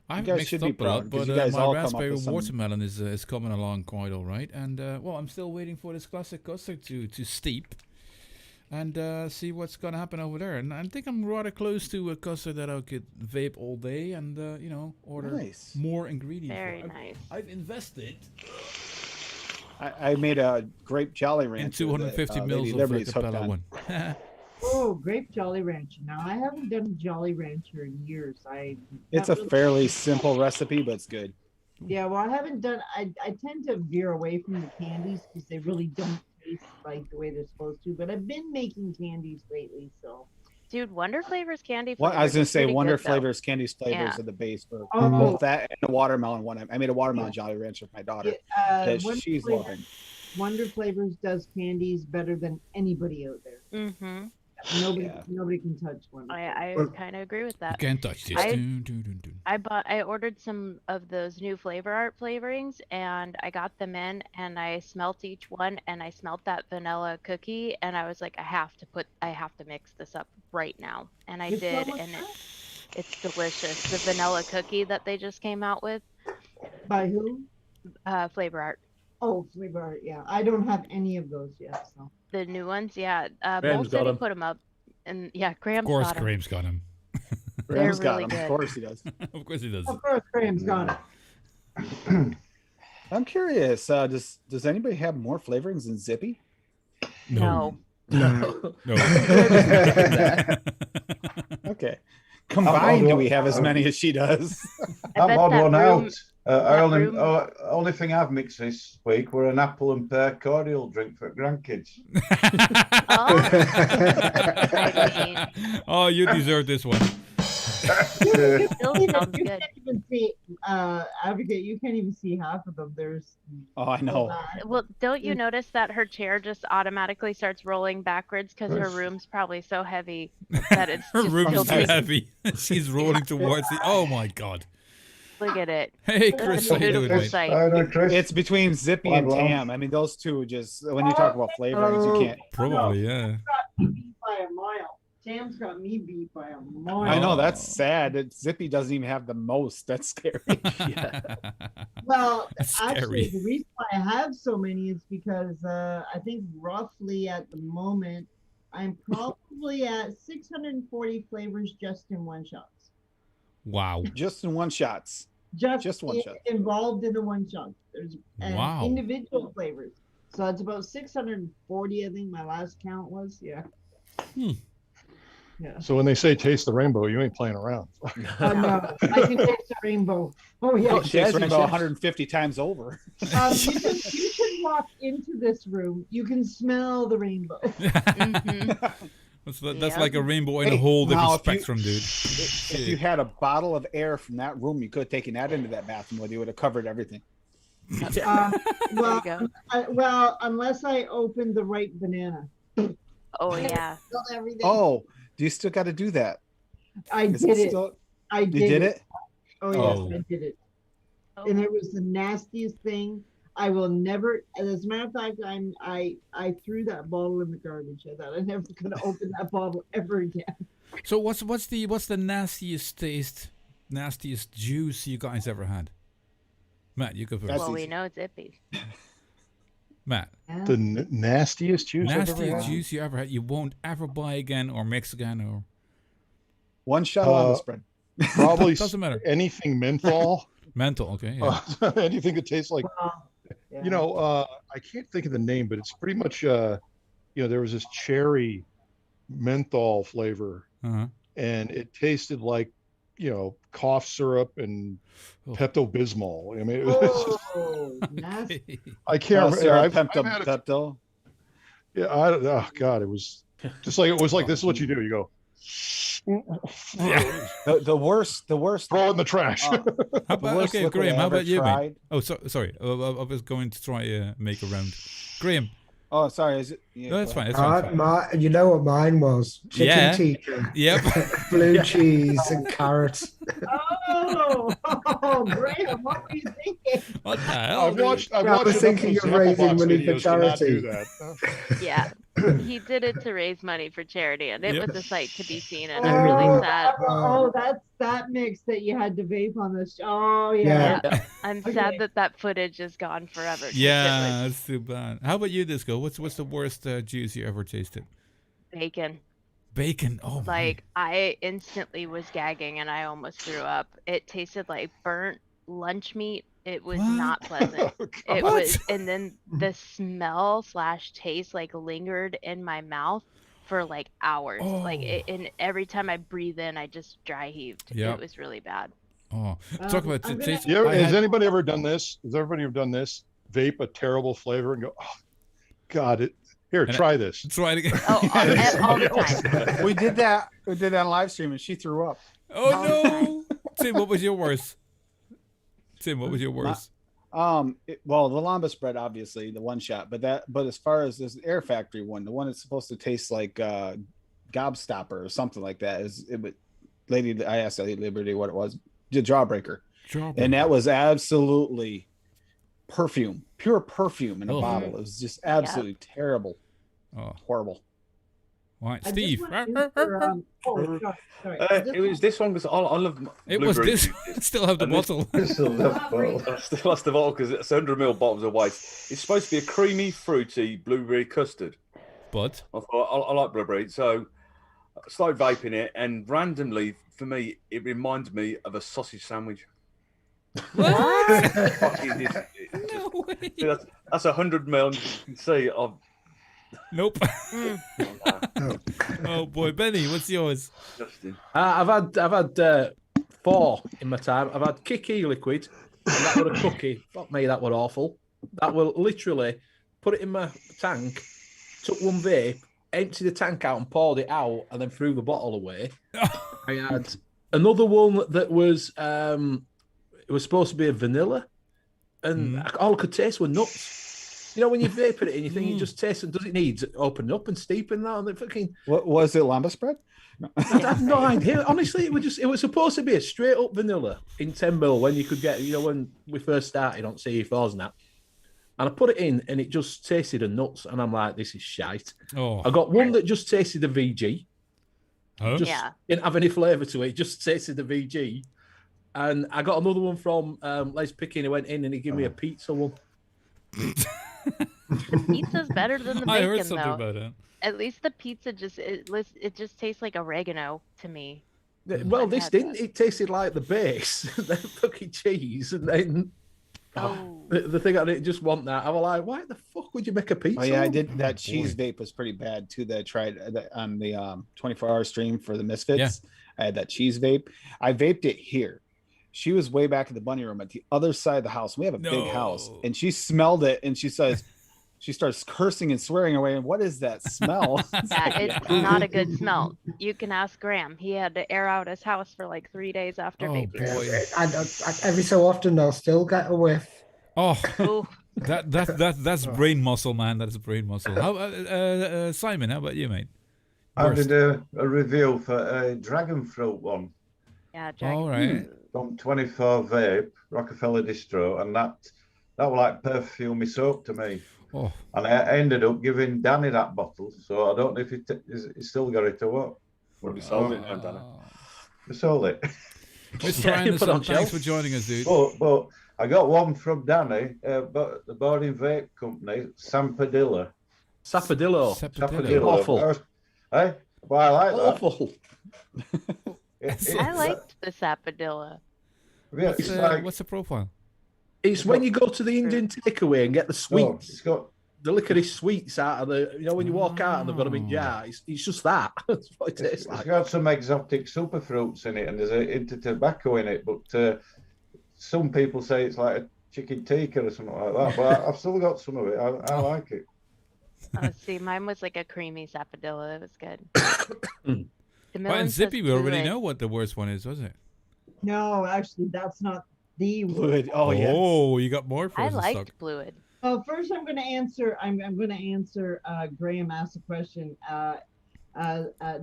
B: I've mixed up a lot, but my raspberry watermelon is coming along quite all right. And I'm still waiting for this classic custard to steep and see what's going to happen over there. And I think I'm rather close to a custard that I could vape all day and order more ingredients.
A: Very nice.
B: I've invested.
E: I made a grape Jolly Rancher.
B: And 250 mils of Capella one.
J: Oh, grape Jolly Rancher. Now, I haven't done a Jolly Rancher in years.
E: It's a fairly simple recipe, but it's good.
J: Yeah, well, I haven't done. I tend to veer away from the candies because they really don't taste like the way they're supposed to. But I've been making candies lately, so.
A: Dude, Wonder Flavors candy.
E: Well, I was going to say Wonder Flavors candies flavors are the base for both that and the watermelon one. I made a watermelon Jolly Rancher with my daughter that she's loving.
J: Wonder Flavors does candies better than anybody out there.
A: Mm-hmm.
J: Nobody can touch one.
A: I kind of agree with that.
B: You can't touch this.
A: I ordered some of those new flavor art flavorings and I got them in and I smelt each one and I smelt that vanilla cookie and I was like, I have to mix this up right now. And I did, and it's delicious. The vanilla cookie that they just came out with.
J: By who?
A: Flavor Art.
J: Oh, Flavor Art, yeah. I don't have any of those yet, so.
A: The new ones, yeah.
G: Graham's got them.
A: Put them up, and yeah, Graham's
B: got them. Of course,
A: got them.
B: Graham's got them.
E: Graham's got
A: really
E: them. Of course he does.
B: Of course he does.
J: Of course, Graham's got
E: it. I'm curious. Does anybody have more flavorings than Zippy?
A: No.
E: Okay. Combined, do we have as many as she does?
I: I'm odd one out. Only thing I've mixed this week were an apple and pear cordial drink for grandkids.
B: Oh, you deserve this one.
A: Still sounds
J: You
A: good.
J: can't even see, Advocate, you can't even see half of them. There's
E: Oh, I know.
A: Well, don't you notice that her chair just automatically starts rolling backwards because her room's probably so heavy that it's
B: Her
A: just
B: room is too
A: tilting.
B: heavy. She's rolling towards the. Oh my god.
A: Look at it.
B: Hey,
A: It's
B: Chris,
A: a
B: how you doing,
A: beautiful
B: mate?
A: sight.
E: It's between Zippy and Tam. I mean, those two just when you talk about flavorings, you can't.
B: Probably, yeah.
J: beat by a mile. Sam's got me beat by a mile.
E: I know that's sad. Zippy doesn't even have the most. That's scary.
J: Well,
B: That's
J: actually,
B: scary.
J: the reason why I have so many is because I think roughly at the moment I'm probably at 640 flavors just in one shots.
B: Wow.
E: Just in one shots. Just one shot.
J: Involved in the one shot. There's
B: Wow.
J: individual flavors. So it's about 640, I think my last count was. Yeah. Yeah.
F: So when they say taste the rainbow, you ain't playing around.
J: No, I can taste the rainbow. Oh yeah.
E: It tastes rainbow 150 times over.
J: You can walk into this room. You can smell the rainbow.
B: That's like a rainbow in a whole different spectrum, dude.
E: If you had a bottle of air from that room, you could have taken that into that bathroom with you. Would have covered everything.
J: Well, unless I opened the right banana.
A: Oh yeah.
J: Everything.
E: Oh, do you still got to do that?
J: I did it. I did.
E: You did it?
J: Oh yes, I did it. And it was the nastiest thing. I will never. As a matter of fact, I threw that bottle in the garbage. I thought I'm never going to open that bottle ever again.
B: So what's the nastiest taste, nastiest juice you guys ever had? Matt, you go first.
A: Well, we know it's Ippy.
B: Matt.
F: The nastiest juice I've ever
B: Nastiest
F: had?
B: juice you ever had. You won't ever buy again or mix again or.
E: One shot on the spread.
F: Probably
B: Doesn't matter.
F: anything menthol.
B: Menthol, okay. Yeah.
F: Anything that tastes like, you know, I can't think of the name, but it's pretty much, you know, there was this cherry menthol flavor, and it tasted like, you know, cough syrup and Pepto-Bismol. I mean, it was
J: nasty.
F: I can't remember. I've had
E: Pepto.
F: Yeah, oh god, it was just like this is what you do. You go.
E: Yeah. The worst.
F: Throw it in the trash.
B: How about, okay, Graham, how about you, mate?
E: tried.
B: Oh, sorry. I was going to try make a round. Graham.
E: Oh, sorry. Is it? Yeah,
B: No, that's fine. That's fine.
H: You know what mine was? Chicken
B: Yeah.
H: tikka.
B: Yep.
H: Blue cheese and carrots.
J: Oh, Graham, what were you thinking?
B: What the hell?
F: I've watched.
H: I was thinking of raising money for charity.
A: Yeah. He did it to raise money for charity, and it was a sight to be seen, and
J: Oh,
A: I'm really sad.
J: that's that mix that you had to vape on this. Oh yeah.
A: I'm sad that footage is gone forever. 'cause
B: Yeah,
A: it was
B: that's too bad. How about you, Disco? What's the worst juice you ever tasted?
A: bacon.
B: Bacon. Oh,
A: Like I instantly was gagging, and I almost threw up. It tasted like burnt lunch meat. It was not pleasant. It was, and then the smell / taste like lingered in my mouth for like hours. Like and every time I breathe in, I just dry heaved.
B: Yep.
A: It was really bad.
B: Oh, talk about taste.
F: Yeah,
B: I
F: has
B: had-
F: anybody ever done this? Has everybody ever done this? Vape a terrible flavor and go, oh, God, it. Here,
B: And
F: try this.
B: Try it again.
A: Oh, all the time.
E: We did that. We did that on live stream, and she threw up.
B: Oh no! Tim, what was your worst? Tim, what was your worst?
E: Well, the Lamba spread, obviously, the one shot, but as far as this Air Factory one, the one that's supposed to taste like Gobstopper or something like that, I asked Lady Liberty what it was, the Jawbreaker, and that was absolutely pure perfume in a bottle. It was just absolutely terrible, horrible.
B: All right,
J: I just
B: Steve.
J: went in for, sorry.
L: It was this one because I love.
B: It was
L: blueberry
B: this.
L: juices.
B: Still have the
L: And this-
B: bottle.
L: I still lost the bottle because it's 100 ml bottles of waste. It's supposed to be a creamy, fruity blueberry custard.
B: But
L: I thought I like blueberry, so I started vaping it, and randomly for me, it reminds me of a sausage sandwich.
B: What?
L: No way. That's 100 ml. You can see I've.
B: Nope. Oh boy, Benny, what's yours?
L: Justin.
G: I've had 4 in my time. I've had Kiki liquid, and that were a cookie. Fuck me, that were awful. That will literally put it in my tank, took one vape, emptied the tank out and poured it out, and then threw the bottle away. I had another one that was it was supposed to be a vanilla, and all I could taste were nuts. You know, when you vapor it and you think you just taste it, does it need opening up and steeping that? And fucking
E: what was it? Lamba spread? No.
G: I have no idea. Honestly, it was supposed to be a straight up vanilla in 10 mil when you could get, you know, when we first started on CE4s and that. And I put it in and it just tasted of nuts. And I'm like, this is shite.
B: Oh.
G: I got one that just tasted of VG.
B: Huh?
G: Just didn't have any flavour to it, just tasted the VG. And I got another one from Les Picking. He went in and he gave me a pizza one.
A: Pizza's better than the bacon,
B: I heard something
A: though.
B: about it.
A: At least the pizza it just tastes like oregano to me.
G: Well, this didn't. It tasted like the base, then fucking cheese, and then the thing I didn't just want that. I was like, why the fuck would you make a pizza?
E: Oh yeah, I did. That cheese vape was pretty bad too. That I tried on the 24-hour stream for the Misfits.
B: Yeah.
E: I had that cheese vape. I vaped it here. She was way back in the bunny room at the other side of the house. We have a big house, and she smelled it, and she says, she starts cursing and swearing away. And what is that smell?
A: Yeah, it's not a good smell. You can ask Graham. He had to air out his house for like 3 days after vaping.
H: I every so often they'll still get a whiff.
B: Oh, that's brain muscle, man. That's brain muscle. How Simon? How about you, mate?
I: I did a review for a dragon fruit one.
A: Yeah, dragon.
B: All right.
I: From 24 Vape, Rockefeller Distro, and that was like perfumey soap to me.
B: Oh.
I: And I ended up giving Danny that bottle, so I don't know if he's still got it or what.
L: Well, we sold it now, Danny.
I: We sold it.
B: Mr. Anderson, thanks for joining us, dude.
I: But I got one from Danny, but the boarding vape company, Sampadillo.
G: Sappadillo. Awful.
I: Hey, well, I like that.
G: Awful.
A: I liked the Sappadilla.
B: What's the profile?
G: It's when you go to the Indian takeaway and get the sweets. The licorice sweets out of the, you know, when you walk out and they've got them in jar. It's just that. That's what it tastes like.
I: It's got some exotic super fruits in it, and there's a hint of tobacco in it. But some people say it's like a chicken tikka or something like that. But I've still got some of it. I like it.
A: Let's see, mine was like a creamy Sappadilla. It was good.
B: Well, and Zippy, we already know what the worst one is, was it?
J: No, actually, that's not the
E: Fluid. Oh yeah.
B: Oh, you got more for
A: I
B: us.
A: liked fluid.
J: Well, first I'm going to answer. I'm going to answer. Graham asked a question.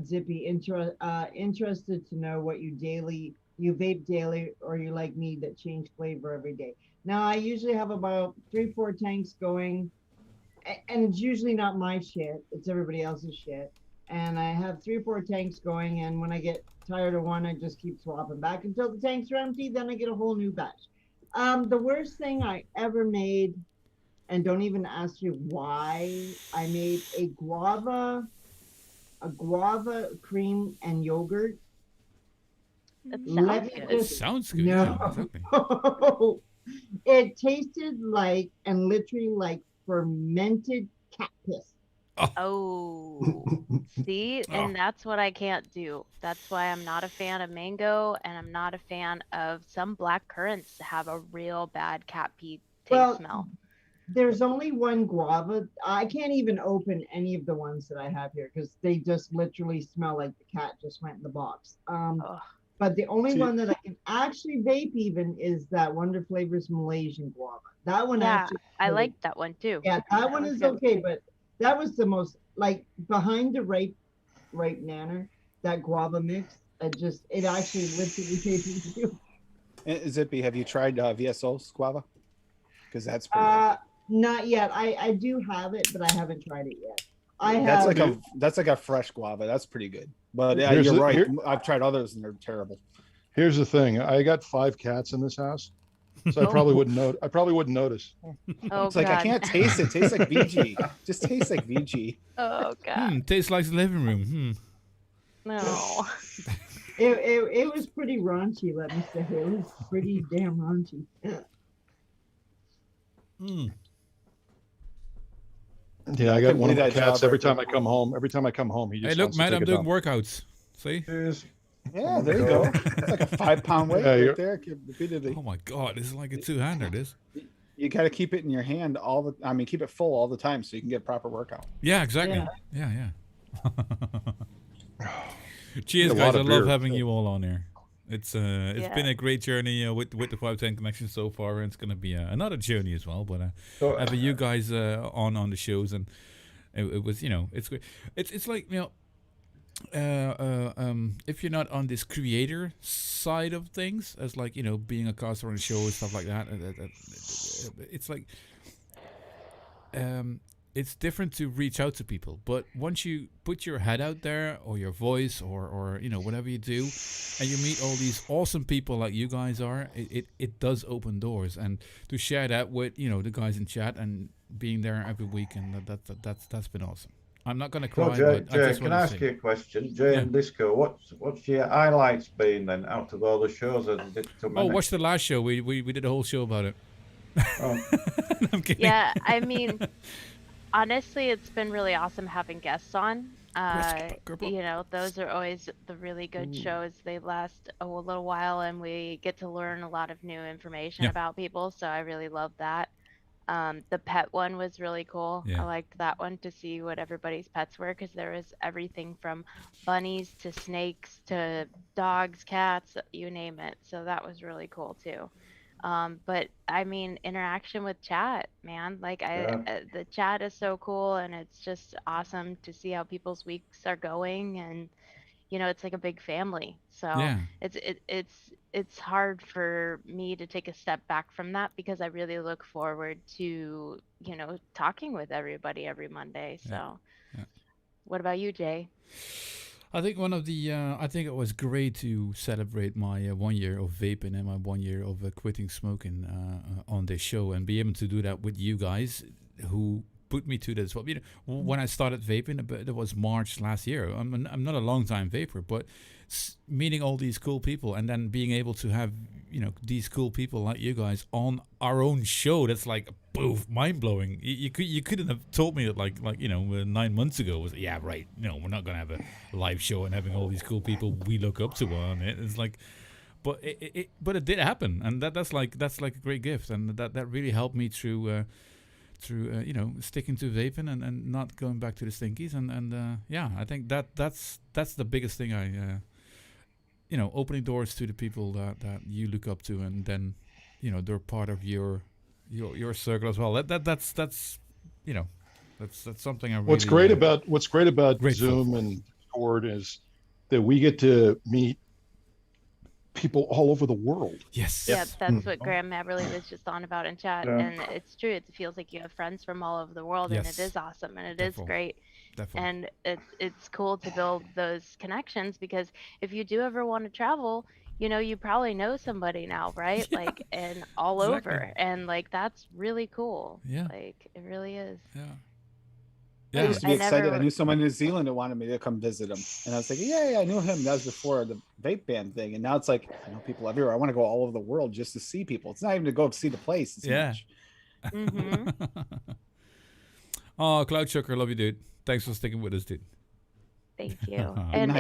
J: Zippy, interested to know what you vape daily, or you like me that change flavor every day. Now I usually have about 3-4 tanks going, and it's usually not my shit. It's everybody else's shit. And I have 3 or 4 tanks going, and when I get tired of one, I just keep swapping back until the tanks are empty. Then I get a whole new batch. The worst thing I ever made, and don't even ask you why, I made a guava cream and yogurt.
A: That
B: sounds good.
J: No.
B: Yeah, exactly.
J: It tasted like, and literally like, fermented cat piss.
A: Oh, see, and that's what I can't do. That's why I'm not a fan of mango, and I'm not a fan of some black currants have a real bad cat pee smell.
J: There's only one guava. I can't even open any of the ones that I have here because they just literally smell like the cat just went in the box. But the only one that I can actually vape even is that Wonder Flavors Malaysian guava. That one actually.
A: I like that one too.
J: Yeah, that one is okay, but that was the most, like, behind the ripe nanner, that guava mix. It actually literally tastes good.
E: Zippy, have you tried VSO's guava? Because that's pretty good.
J: Not yet. I do have it, but I haven't tried it yet.
E: That's like a fresh guava. That's pretty good. But you're right. I've tried others and they're terrible.
F: Here's the thing. I got 5 cats in this house, so I probably wouldn't notice.
E: It's like, I can't taste it. It tastes like VG. Just tastes like VG.
A: Oh god.
B: Tastes like the living room.
A: No.
J: It was pretty raunchy, let me say. It was pretty damn raunchy.
F: Yeah, I got one of my cats every time I come home. Every time I come home, he just
B: hey, look, man, I'm doing workouts. See?
E: Yeah, there you go. It's like a 5-pound weight right there.
B: Oh my god, this is like a 2-hander. This.
E: You got to keep it in your hand keep it full all the time so you can get proper workout.
B: Yeah, exactly. Yeah. Cheers, guys. I love having you all on here. It's been a great journey with the 510 connection so far, and it's gonna be another journey as well. But having you guys on the shows, and it was it's great. It's like if you're not on this creator side of things, as like being a caster on a show and stuff like that, it's like it's different to reach out to people. But once you put your head out there, or your voice, or whatever you do, and you meet all these awesome people like you guys are, it does open doors. And to share that with the guys in chat and being there every week, and that's been awesome. I'm not going to cry.
I: Jay,
B: but I just
I: can I ask you a question? Jay and Disco, what's your highlights been then out of all the shows that you did?
B: Watch the last show. We did a whole show about it.
I: Oh.
B: I'm kidding.
A: Yeah, I mean, honestly, it's been really awesome having guests on. Those are always the really good shows. They last a little while, and we get to learn a lot of new information about people. So I really love that. The pet one was really cool. I liked that one, to see what everybody's pets were, because there was everything from bunnies to snakes to dogs, cats, you name it. So that was really cool too. But I mean, interaction with chat, man, like the chat is so cool, and it's just awesome to see how people's weeks are going, and it's like a big family. So it's hard for me to take a step back from that, because I really look forward to talking with everybody every Monday. So what about you, Jay?
B: I think I think it was great to celebrate my 1 year of vaping and my 1 year of quitting smoking on this show, and be able to do that with you guys who put me to this. Well, when I started vaping, it was March last year. I'm not a long time vapor, but meeting all these cool people, and then being able to have these cool people like you guys on our own show, that's like boof, mind blowing. You couldn't have told me that like 9 months ago. Was right. We're not gonna have a live show and having all these cool people we look up to on it. It's like, but it did happen, and that's like a great gift, and that really helped me through sticking to vaping and not going back to the stinkies, and I think that's the biggest thing. Opening doors to the people that you look up to, and then they're part of your circle as well. That's something I really.
F: What's great about Zoom and Discord is that we get to meet people all over the world.
B: Yes.
A: Yeah, that's what Graham Maberly was just on about in chat, and it's true. It feels like you have friends from all over the world, and it is awesome, and it is great. Definitely. And it's cool to build those connections, because if you do ever want to travel, you probably know somebody now, right? Like, and all over, and like that's really cool.
B: Yeah.
A: Like it really is.
B: Yeah.
E: I used to be excited. I knew someone in New Zealand that wanted me to come visit him, and I was like, yeah, I knew him. That was before the vape ban thing, and now it's like I know people everywhere. I want to go all over the world just to see people. It's not even to go see the place. It's much.
A: Mm-hmm.
B: Oh, Cloud Chucker, love you, dude. Thanks for sticking with us, dude.
A: Thank you.
E: And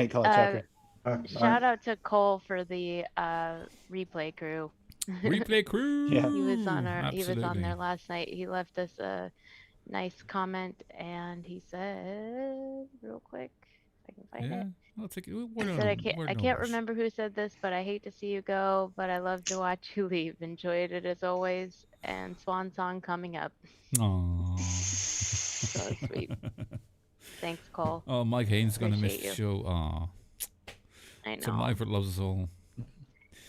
A: and shout out to Cole for the replay crew.
B: Replay crew.
E: Yeah.
A: He was on
B: Absolutely.
A: there last night. He left us a nice comment, and he said, real quick, if I can find it.
B: I'll take it.
A: He said, I can't remember who said this, but I hate to see you go, but I love to watch you leave. Enjoyed it as always, and Swan Song coming up.
B: Aww.
A: So sweet. Thanks, Cole.
B: Oh, Mike Haynes gonna miss
A: Appreciate
B: the
A: you.
B: show. Aw.
A: I know.
B: Tim Lyford loves us all.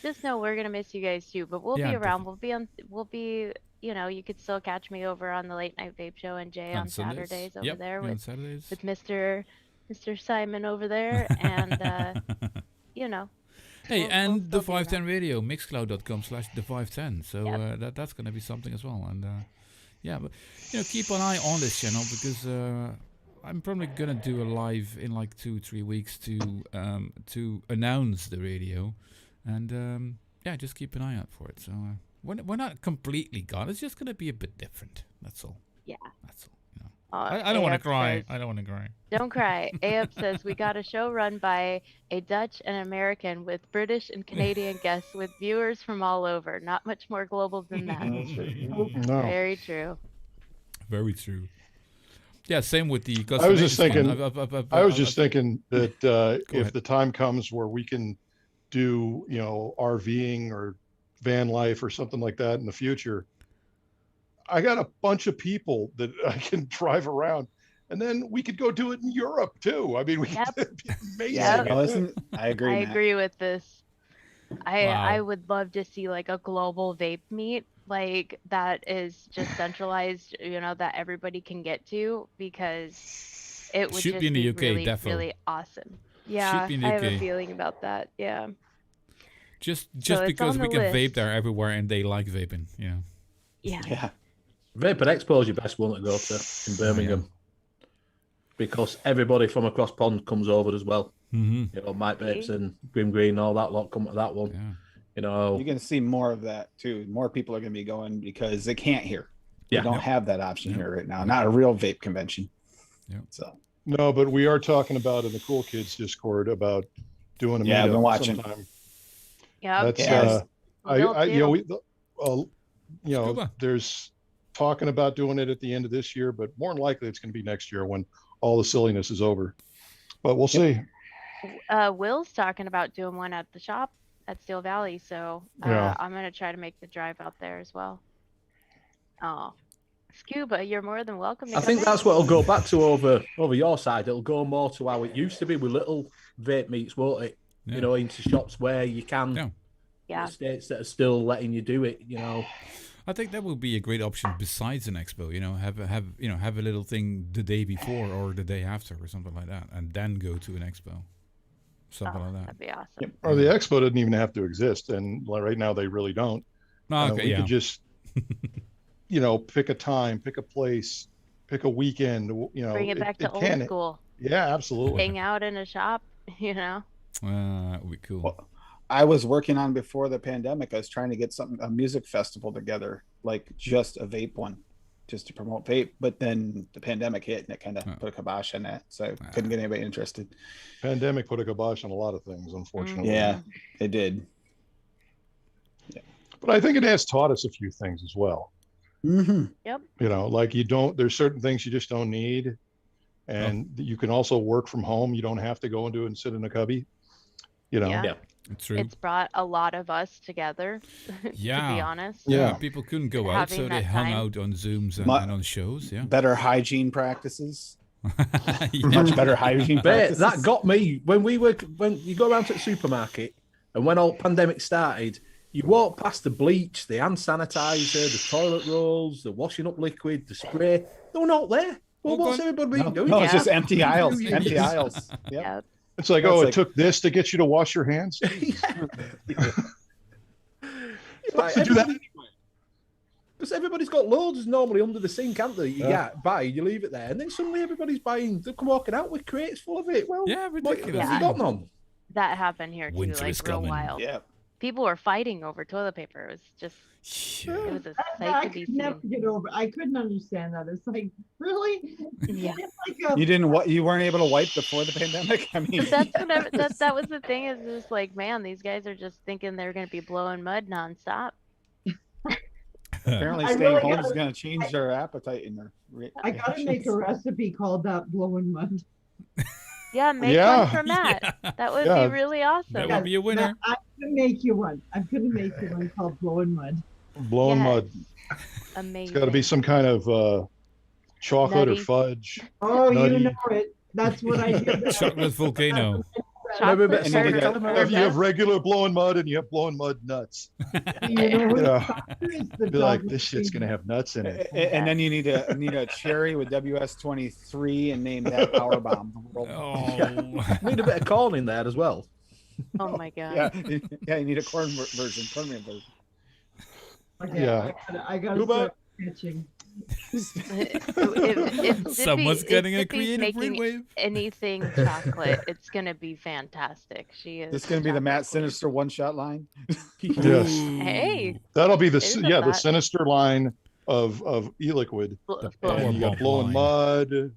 A: Just know we're gonna miss you guys too, but we'll
B: Yeah,
A: be around. We'll be you could still catch me over on the late night vape show, and Jay on
B: Sundays.
A: Saturdays over
B: Yep,
A: there
B: on
A: with
B: Saturdays.
A: Mr. Simon over there, and
B: Hey,
A: we'll
B: and
A: still
B: the
A: be around.
B: 510 radio, mixcloud.com/the510. So that's gonna be something as well. And but keep an eye on this channel, because I'm probably gonna do a live in like 2-3 weeks to announce the radio, and just keep an eye out for it. So we're not completely gone. It's just gonna be a bit different. That's all.
A: Yeah.
B: That's all. I don't want to cry. I don't want to cry.
A: Don't cry. Ayub says we got a show run by a Dutch and American with British and Canadian guests with viewers from all over. Not much more global than that.
F: No.
A: Very true.
B: Very true. Yeah, same with the.
F: I was just thinking.
B: One.
F: I was just thinking that if
B: ahead.
F: the time comes where we can do, RVing or van life or something like that in the future, I got a bunch of people that I can drive around, and then we could go do it in Europe too. I mean, it'd be amazing.
A: Yep.
E: No, I agree.
A: I
E: Matt.
A: agree with this.
B: Wow.
A: I would love to see like a global vape meet like that is just centralized, that everybody can get to, because it would
B: Should
A: just
B: be in the UK,
A: really,
B: defo.
A: really awesome. Yeah,
B: be in the
A: I have a
B: UK.
A: feeling about that. Yeah.
B: Just
A: So it's
B: because
A: on
B: we
A: the
B: can vape
A: list.
B: there everywhere and they like vaping,
A: Yeah.
E: Yeah.
G: Vapor Expo is your best one to go to in Birmingham, because everybody from across pond comes over as well.
B: Mm-hmm.
G: Mike Vapes and Grim Green, all that lot come to that one.
B: Yeah.
E: You're going to see more of that too. More people are going to be going because they can't here. They
G: Yeah.
E: don't have that option here right now. Not a real vape convention.
B: Yeah.
E: So
F: No, but we are talking about in the Cool Kids Discord about doing a
E: Yeah, I've been
F: meetup
E: watching.
F: sometime.
A: Yeah.
F: That's
E: Yeah.
B: Scuba.
F: There's talking about doing it at the end of this year, but more than likely it's going to be next year when all the silliness is over. But we'll see.
A: Will's talking about doing one at the shop at Steel Valley, so
F: Yeah.
A: I'm gonna try to make the drive out there as well. Oh, Scuba, you're more than welcome to
G: I
A: come
G: think
A: in.
G: that's what it'll go back to over your side. It'll go more to how it used to be with little vape meets, won't it?
B: Yeah.
G: Into shops where you can.
B: Yeah.
A: Yeah.
G: States that are still letting you do it.
B: I think that would be a great option besides an expo. Have a little thing the day before or the day after or something like that, and then go to an expo. Something like that.
A: That'd be awesome.
F: Or the expo doesn't even have to exist, and right now they really don't.
B: No, okay,
F: we
B: yeah.
F: could just, pick a time, pick a place, pick a weekend.
A: Bring it back to old school.
F: Yeah, absolutely.
A: Hang out in a shop,
B: That would be cool.
E: Well, I was working on before the pandemic. I was trying to get a music festival together, like just a vape one, just to promote vape. But then the pandemic hit and it kind of put a kibosh on that. So couldn't get anybody interested.
F: Pandemic put a kibosh on a lot of things, unfortunately.
E: Yeah, it did.
F: Yeah. But I think it has taught us a few things as well.
E: Mm-hmm.
A: Yep.
F: Like there's certain things you just don't need. And you can also work from home. You don't have to go and do it and sit in a cubby.
A: Yeah.
B: It's true.
A: It's brought a lot of us together,
B: Yeah.
A: to be honest.
B: Yeah, people couldn't go out, so
A: Having
B: they
A: that
B: hung
A: time.
B: out on Zooms and on shows. Yeah.
E: Better hygiene practices.
B: Yeah.
E: Much better hygiene
G: But
E: practices.
G: that got me when you go around to the supermarket and when all pandemic started, you walk past the bleach, the hand sanitizer, the toilet rolls, the washing up liquid, the spray. They're not there. Well, what's everybody been doing?
E: No, it's just empty aisles.
G: Yeah.
E: Empty aisles. Yep.
A: Yeah.
F: It's like,
E: That's
F: it took this to get you to wash your hands.
G: Because everybody's got loads normally under the sink, haven't they? You buy, you leave it there, and then suddenly everybody's buying. They come walking out with crates full of it. Well,
B: Yeah, ridiculous.
G: Have you got none?
A: That happened here too,
B: Winter is
A: like real
B: coming.
A: wild.
E: Yeah.
A: People were fighting over toilet paper. It was just, it was a
J: I
A: sight to be
J: could
A: seen.
J: never get over. I couldn't understand that. It's like, really?
A: Yeah.
J: It's like
E: You didn't. You weren't able to wipe before the pandemic. I mean,
A: But that's what that was the thing, is just like, man, these guys are just thinking they're gonna be blowing mud nonstop.
E: apparently
J: I
E: staying
J: really
E: home
J: gotta-
E: is going to change their appetite and their.
J: I gotta make a recipe called that blowing mud.
A: Yeah, make
F: Yeah.
A: one for Matt. That would
F: Yeah.
A: be really awesome.
B: That would be a winner.
J: I'm gonna make you one. I'm gonna make you one called blowing mud.
F: Blowing
A: Yes.
F: mud.
A: Amazing.
F: It's got to be some kind of chocolate
A: Nutty.
F: or fudge.
J: Oh,
F: Nutty.
J: you know it. That's what I do.
B: Chocolate volcano.
A: Chocolate
E: And then you
A: syrup.
E: got-
F: You have regular blowing mud and you have blowing mud nuts.
J: You know what
F: Yeah.
J: chocolate is? The
F: Be like,
J: chocolate
F: this shit's
J: cream.
F: gonna have nuts in it.
E: And then you need a cherry with WS23 and name that power bomb.
B: Oh.
G: Need a bit of corn in there as well.
A: Oh my god.
E: Yeah, you need a corn version, cornmeal version.
J: Okay,
F: Yeah.
J: I gotta
F: Cuba.
J: start sketching.
A: If
B: Someone's
A: Zippy-
B: getting
A: if
B: a
A: Zippy's
B: creative
A: making
B: brainwave.
A: anything chocolate, it's gonna be fantastic. She is.
E: This is going to be the
A: chocolate
E: Matt
A: queen.
E: Sinister one-shot line.
F: Yes.
A: Hey,
F: That'll be the
A: It is a
F: the
A: thought.
F: sinister line of e-liquid.
B: The
F: And you got
B: bomb
F: blowing
B: line.
F: mud. You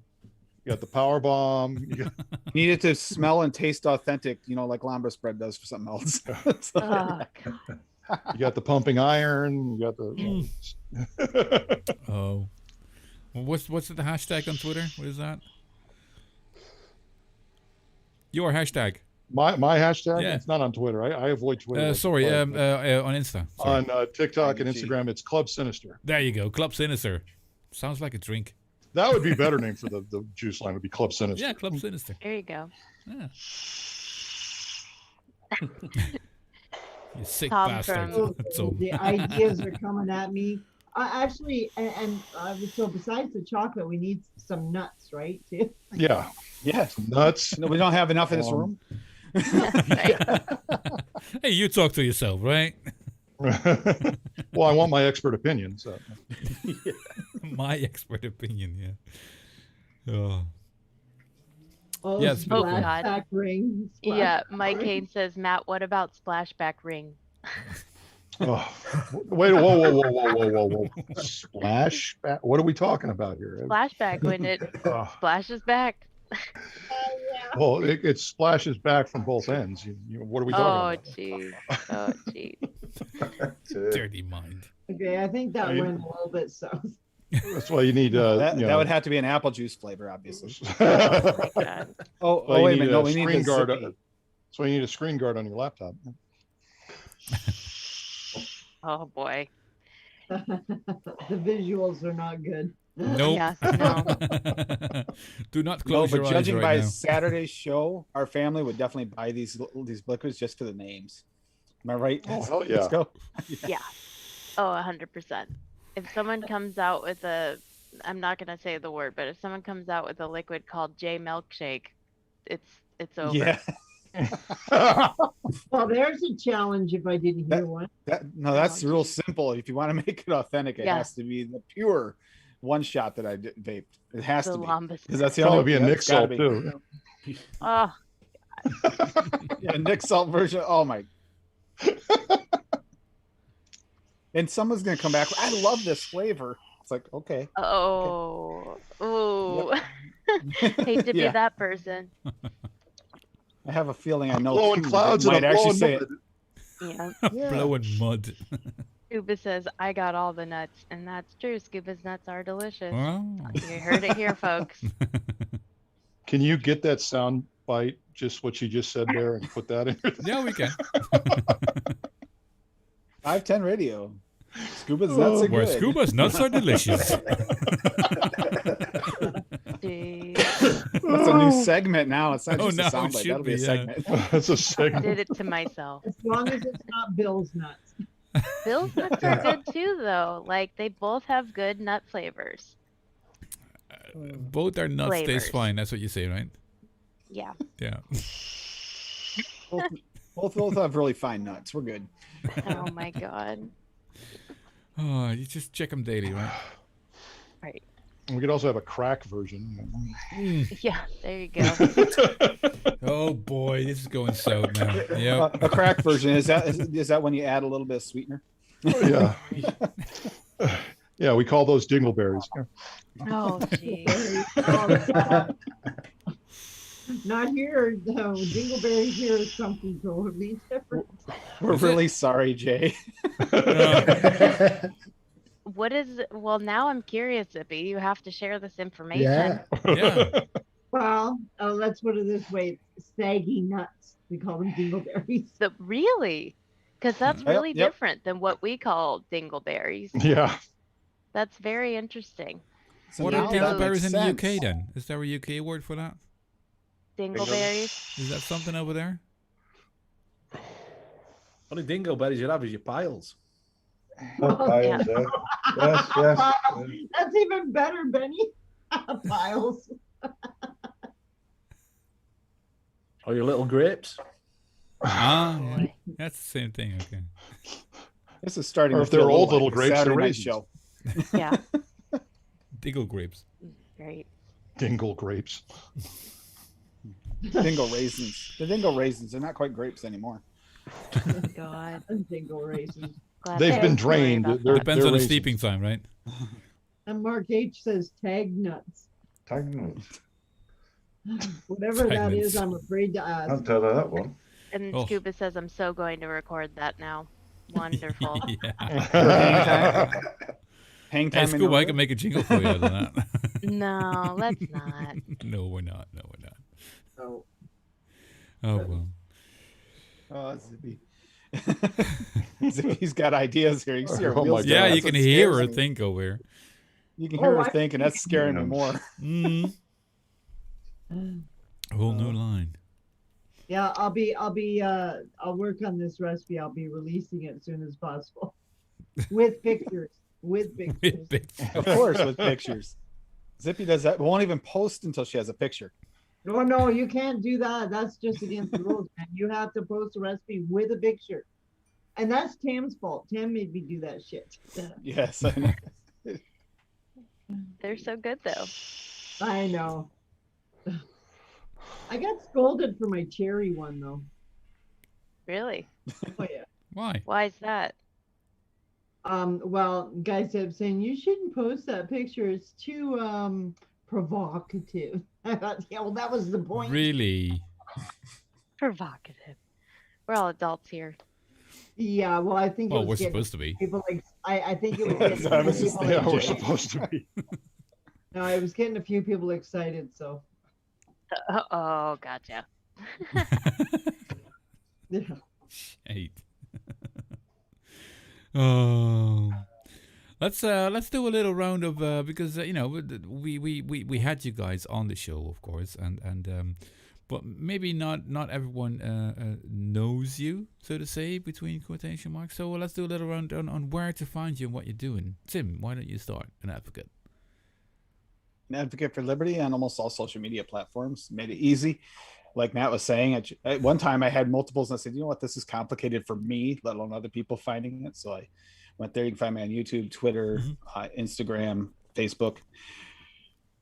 F: got the power bomb. You got,
E: You need it to smell and taste authentic, like Lambros bread does for something else. So-
A: oh,
F: you got the pumping iron. You got the.
B: Oh. Well, what's the hashtag on Twitter? What is that? Your hashtag.
F: My hashtag?
B: Yeah.
F: It's not on Twitter. I avoid Twitter.
B: On Insta. Sorry.
F: On TikTok and Instagram, it's Club Sinister.
B: There you go, Club Sinister. Sounds like a drink.
F: That would be a better name for the juice line. Would be Club Sinister.
B: Yeah, Club Sinister.
A: There you go.
B: Yeah. You sick
A: Tom
B: bastard.
A: from-
B: That's all.
J: The ideas are coming at me. Actually, so besides the chocolate, we need some nuts, right? Too.
F: Yeah.
E: Yes.
F: Nuts.
E: No, we don't have enough in this room.
B: Hey, you talk to yourself, right?
F: Well, I want my expert opinion. So.
B: My expert opinion, yeah. Oh.
J: Oh,
B: Yes.
A: Oh, God.
J: splashback ring.
A: Yeah,
J: Splashback
A: Mike
J: ring.
A: Kane says, Matt, what about splashback ring?
F: Oh, wait! Whoa! Splash! What are we talking about here?
A: Splashback when it splashes back.
F: Well, it splashes back from both ends. What are we talking
A: Oh, jeez. Oh, jeez.
F: about?
B: Dirty mind.
J: Okay, I think that
F: I-
J: went a little bit south.
F: That's why you need.
E: That would have to be an apple juice flavor, obviously.
J: Oh,
E: wait a minute. No, we need
F: screen
E: the
F: guard.
E: zippy.
F: That's why you need a screen guard on your laptop.
A: Oh, boy.
J: The visuals are not good.
B: Nope.
A: Yeah, no.
B: Do not
E: No,
B: close
E: but
B: your eyes
E: judging
B: right
E: by
B: now.
E: Saturday's show, our family would definitely buy these liquids just for the names. Am I right?
F: Oh, hell yeah.
E: Let's go.
A: Yeah. Oh, 100%. If someone comes out with I'm not going to say the word, but if someone comes out with a liquid called J Milkshake, it's over.
E: Yeah.
J: Well, there's a challenge if I didn't hear one.
E: That's real simple. If you want to make it authentic, it
A: Yeah.
E: has to be the pure one shot that I vaped. It has
A: The
E: to be.
A: Lambus.
E: Because that's the
F: Probably
E: only
F: be a
E: that's
F: Nick
E: gotta
F: Salt
E: be.
F: too.
A: Oh,
E: Yeah, Nick Salt version. Oh my. And someone's gonna come back. I love this flavor. It's like, okay.
A: oh, ooh. Hate to
E: Yeah.
A: be that person.
E: I have a feeling I know
F: Blowing
E: two that
F: clouds and
E: might
F: a
E: actually
F: blowing
E: say
F: mud.
E: it.
A: Yeah.
B: Blowing mud.
A: Scuba says, I got all the nuts. And that's true. Scuba's nuts are delicious.
B: Oh.
A: You heard it here, folks.
F: Can you get that sound bite, just what you just said there, and put that in?
B: Yeah, we can.
E: 510 radio. Scuba's nuts are
B: Where
E: good.
B: Scuba's nuts are delicious.
A: Jeez.
E: That's a new segment now. It's not
B: Oh,
E: just
B: no,
E: a
B: it
E: soundbite.
B: should
E: That'll be a
B: be, yeah.
E: segment.
F: That's a
A: I
F: segment.
A: did it to myself.
J: As long as it's not Bill's nuts.
A: Bill's nuts are good too, though. Like, they both have good nut flavors.
B: Both are nuts
A: Flavors.
B: taste fine. That's what you say, right?
A: Yeah.
B: Yeah.
E: Both have really fine nuts. We're good.
A: Oh, my God.
B: Oh, you just check them daily, right?
A: Right.
F: We could also have a crack version.
A: Yeah, there you go.
B: Oh boy, this is going south now. Yeah.
E: A crack version is that when you add a little bit of sweetener?
F: Oh, yeah. Yeah, we call those dingleberries.
A: Oh, jeez.
J: Not here, though. Dingleberry here is something totally different.
E: We're really sorry, Jay.
A: What is, well, now I'm curious, Zippy. You have to share this information.
H: Yeah.
B: Yeah.
J: Well, let's put it this way. Saggy nuts. We call them dingleberries.
A: So, really? Because that's
E: Yep,
A: really
E: yep.
A: different than what we call dingleberries.
F: Yeah.
A: That's very interesting.
E: So
B: What
E: now
B: are
E: that
B: dingleberries
E: makes
B: in the UK
E: sense.
B: then? Is there a UK word for that?
A: Dingleberries.
B: Is that something over there?
G: Only dingleberries you have is your piles.
A: Yeah.
I: Yes, yes.
J: That's even better, Benny. Piles.
G: Or your little grapes.
B: Ah, yeah. That's the same thing. Okay.
E: This is starting
F: Or
E: to
F: if they're
E: feel a
F: old
E: like
F: little
E: a
F: grapes,
E: Saturday
F: they're
E: night
F: raisins.
E: show.
A: Yeah.
B: Dingle grapes.
A: Great.
F: Dingle grapes.
E: Dingle raisins. The dingle raisins. They're not quite grapes anymore.
A: Oh, God.
J: Dingle raisins.
A: Glad
F: They've
A: I
F: been
A: was worried
F: drained.
A: about
F: They're-
A: that.
B: Depends on the
F: raisins.
B: sleeping time, right?
J: And Mark H says tag nuts.
I: Tag nuts.
J: Whatever that
B: Segments.
J: is, I'm afraid to ask.
I: I'll tell her that one.
A: And
B: Oh.
A: Scuba says, I'm so going to record that now. Wonderful.
B: Yeah.
E: Hang
B: Hey,
E: time in
B: Scuba, I
E: order.
B: can make a jingle for you out of that.
A: No, let's not.
B: No, we're not. No, we're not.
J: So,
B: Oh well.
E: Oh, Zippy. Zippy's got ideas here. You see her
F: Oh
E: wheels.
F: my
B: Yeah,
E: going.
B: you
E: That's
B: can
E: what
B: hear
E: scares
B: her
E: me.
B: think over here.
E: You can hear her think, and that's scaring me
I: Yeah.
E: more.
B: A whole new line.
J: Yeah, I'll work on this recipe. I'll be releasing it as soon as possible. With pictures. With pictures.
E: Of course, with pictures. Zippy does that. Won't even post until she has a picture.
J: No, you can't do that. That's just against the rules, man. You have to post a recipe with a picture. And that's Tam's fault. Tam made me do that shit.
E: Yes, I know.
A: They're so good though.
J: I know. I got scolded for my cherry one though.
A: Really?
J: Oh yeah.
B: Why?
A: Why is that?
J: Well, guys kept saying you shouldn't post that picture. It's too provocative. I thought, yeah, well, that was the point.
B: Really?
A: Provocative. We're all adults here.
J: Yeah, well, I think.
B: Well,
J: it was
B: we're
J: getting
B: supposed to be.
J: people I think it was. Getting people
F: Yeah, we're
J: excited.
F: supposed to be.
J: No, I was getting a few people excited, so.
A: Oh, gotcha.
J: Yeah.
B: Shade. Oh. Let's do a little round of because you know we had you guys on the show, of course, and but maybe not everyone knows you, so to say, between quotation marks. So let's do a little round on where to find you and what you're doing. Tim, why don't you start? An advocate.
E: An advocate for liberty on almost all social media platforms. Made it easy. Like Matt was saying, at one time I had multiples, and I said, you know what, this is complicated for me, let alone other people finding it. So I went there. You can find me on YouTube, Twitter, Instagram, Facebook.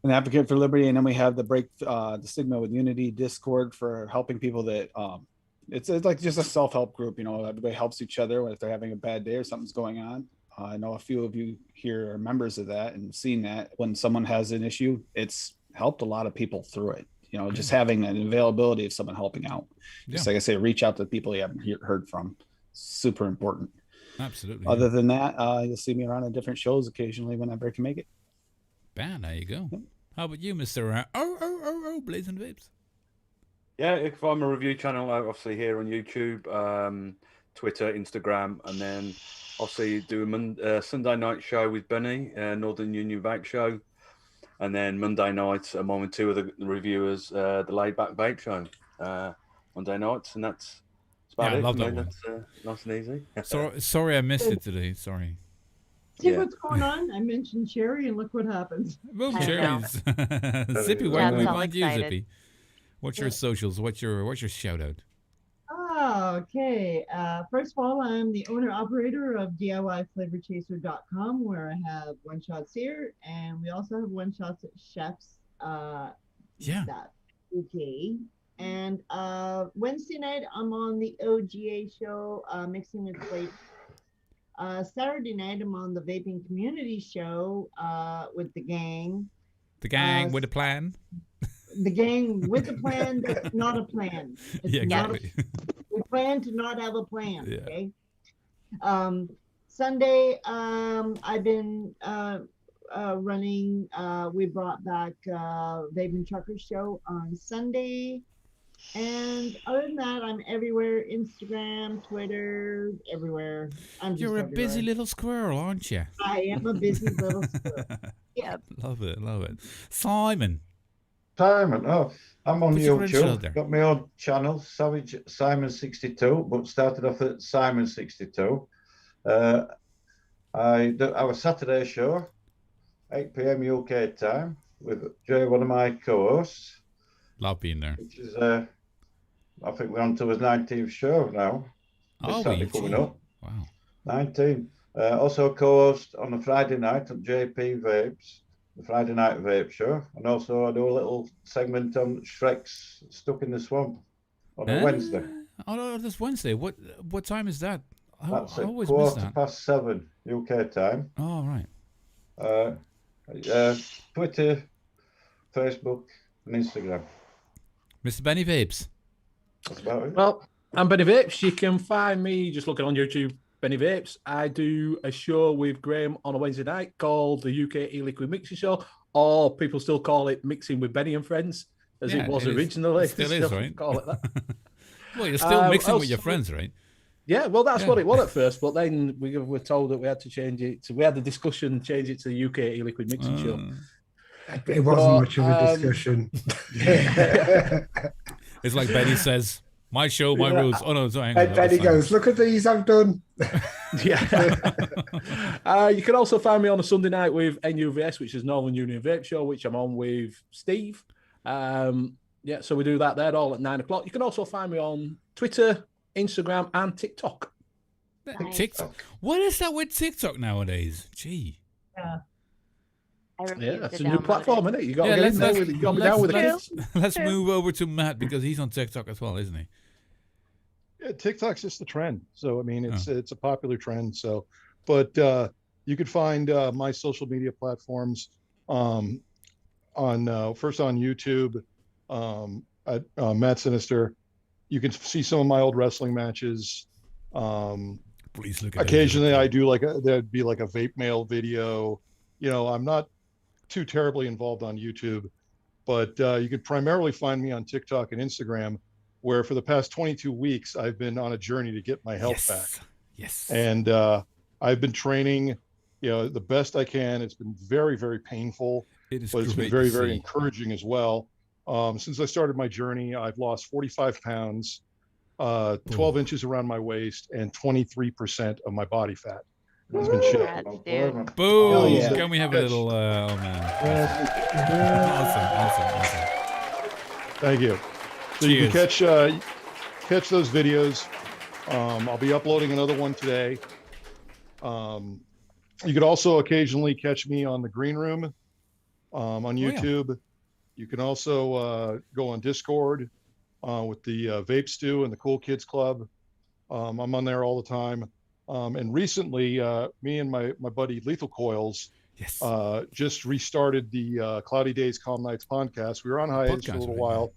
E: An advocate for liberty, and then we have the break the stigma with unity Discord for helping people that it's like just a self-help group. You know, everybody helps each other if they're having a bad day or something's going on. I know a few of you here are members of that, and seen that when someone has an issue, it's helped a lot of people through it. You know, just having an availability of someone helping out. Just like I say, reach out to people you haven't heard from. Super important.
B: Absolutely.
E: Other than that, you'll see me around at different shows occasionally when I break and make it.
B: Bam, there you go.
E: Yep.
B: How about you, Mr. Blazing Vapes?
L: Yeah, you can find my review channel obviously here on YouTube, Twitter, Instagram, and then obviously do a Sunday night show with Benny, Northern Union Vape Show, and then Monday nights I'm on with two of the reviewers, the Laid Back Vape Show, Monday nights, and that's about it.
B: I love
L: for
B: that
L: me.
B: one.
L: That's nice and easy.
B: Sorry I missed it today. Sorry.
J: See what's going on? I mentioned cherry, and look what happens.
B: Boom, cherries. Zippy, where can we find you, Zippy? What's your socials? What's your shout out?
J: Okay. First of all, I'm the owner operator of DIYFlavorChaser.com, where I have One Shots here, and we also have One Shots at Chefs. Okay. And Wednesday night, I'm on the OGA show, Mixing with Flavor. Saturday night, I'm on the Vaping Community Show with the gang.
B: The gang with a plan.
J: The gang with a plan that's not a plan. It's
B: Yeah, exactly.
J: We plan to not have a plan.
B: Yeah.
J: Okay. Sunday, I've been running. We brought back Vaping Trucker Show on Sunday. And other than that, I'm everywhere. Instagram, Twitter, everywhere.
B: You're a busy
J: everywhere.
B: little squirrel, aren't you?
J: I am a busy little squirrel. Yep.
B: Love it. Simon.
I: Oh, I'm on
B: Put your credentials out
I: YouTube.
B: there.
I: Got my own channel, Savage Simon 62, but started off at Simon 62. I have a Saturday show, 8 p.m. UK time, with Jay, one of my co-hosts.
B: Love being there.
I: Which is, I think we're on to his 19th show now. This Saturday coming up.
B: Wow.
I: 19. Also co-host on a Friday night on JP Vapes, the Friday Night Vape Show. And also I do a little segment on Shrek's Stuck in the Swamp on a Wednesday.
B: Oh, no, this Wednesday. What time is that?
I: That's
B: I
I: at
B: always miss that.
I: 7:15 UK time.
B: Oh, right.
I: Twitter, Facebook, and Instagram.
B: Mr. Benny Vapes.
I: That's about it.
G: Well, I'm Benny Vapes. You can find me just looking on YouTube, Benny Vapes. I do a show with Graham on a Wednesday night called the UK E-Liquid Mixing Show, or people still call it Mixing with Benny and Friends, as it was originally.
B: It still is, right?
G: Call it that.
B: Well, you're still mixing with your friends, right?
G: Yeah, well, that's what it was at first, but then we were told that we had to change it. So we had the discussion, change it to the UK e-liquid mixing show.
H: It wasn't much of a discussion.
B: It's like Betty says, my show, my rules. Oh, no, sorry.
H: And Betty goes, look at these I've done.
G: Yeah. You can also find me on a Sunday night with NUVS, which is Northern Union Vape Show, which I'm on with Steve. Yeah, so we do that there all at 9 o'clock. You can also find me on Twitter, Instagram, and TikTok.
B: Nice. TikTok. What is that with TikTok nowadays? Gee.
J: Yeah.
G: It's a new platform, isn't it? You got to get in there with it. You got to be down with the kids.
B: Let's move over to Matt because he's on TikTok as well, isn't he?
F: Yeah, TikTok's just the trend. So I mean, it's a popular trend. So, but you could find my social media platforms on first on YouTube at Matt Sinister. You can see some of my old wrestling matches.
B: Please look at
F: occasionally I do there'd be like a vape mail video. You know, I'm not too terribly involved on YouTube, but you could primarily find me on TikTok and Instagram, where for the past 22 weeks I've been on a journey to get my health back.
B: Yes.
F: And I've been training, the best I can. It's been very, very painful, but it's been very, very encouraging as well. Since I started my journey, I've lost 45 pounds, 12 inches around my waist, and 23% of my body fat. It's been shit.
B: Boom! Yeah. Can we have a little? Oh man! Awesome.
F: Thank you. So you can catch those videos. I'll be uploading another one today. You could also occasionally catch me on the Green Room on YouTube. Yeah. You can also go on Discord with the Vape Stew and the Cool Kids Club. I'm on there all the time. And recently, me and my buddy Lethal Coils just restarted the Cloudy Days, Calm Nights podcast. We were on hiatus for a little while,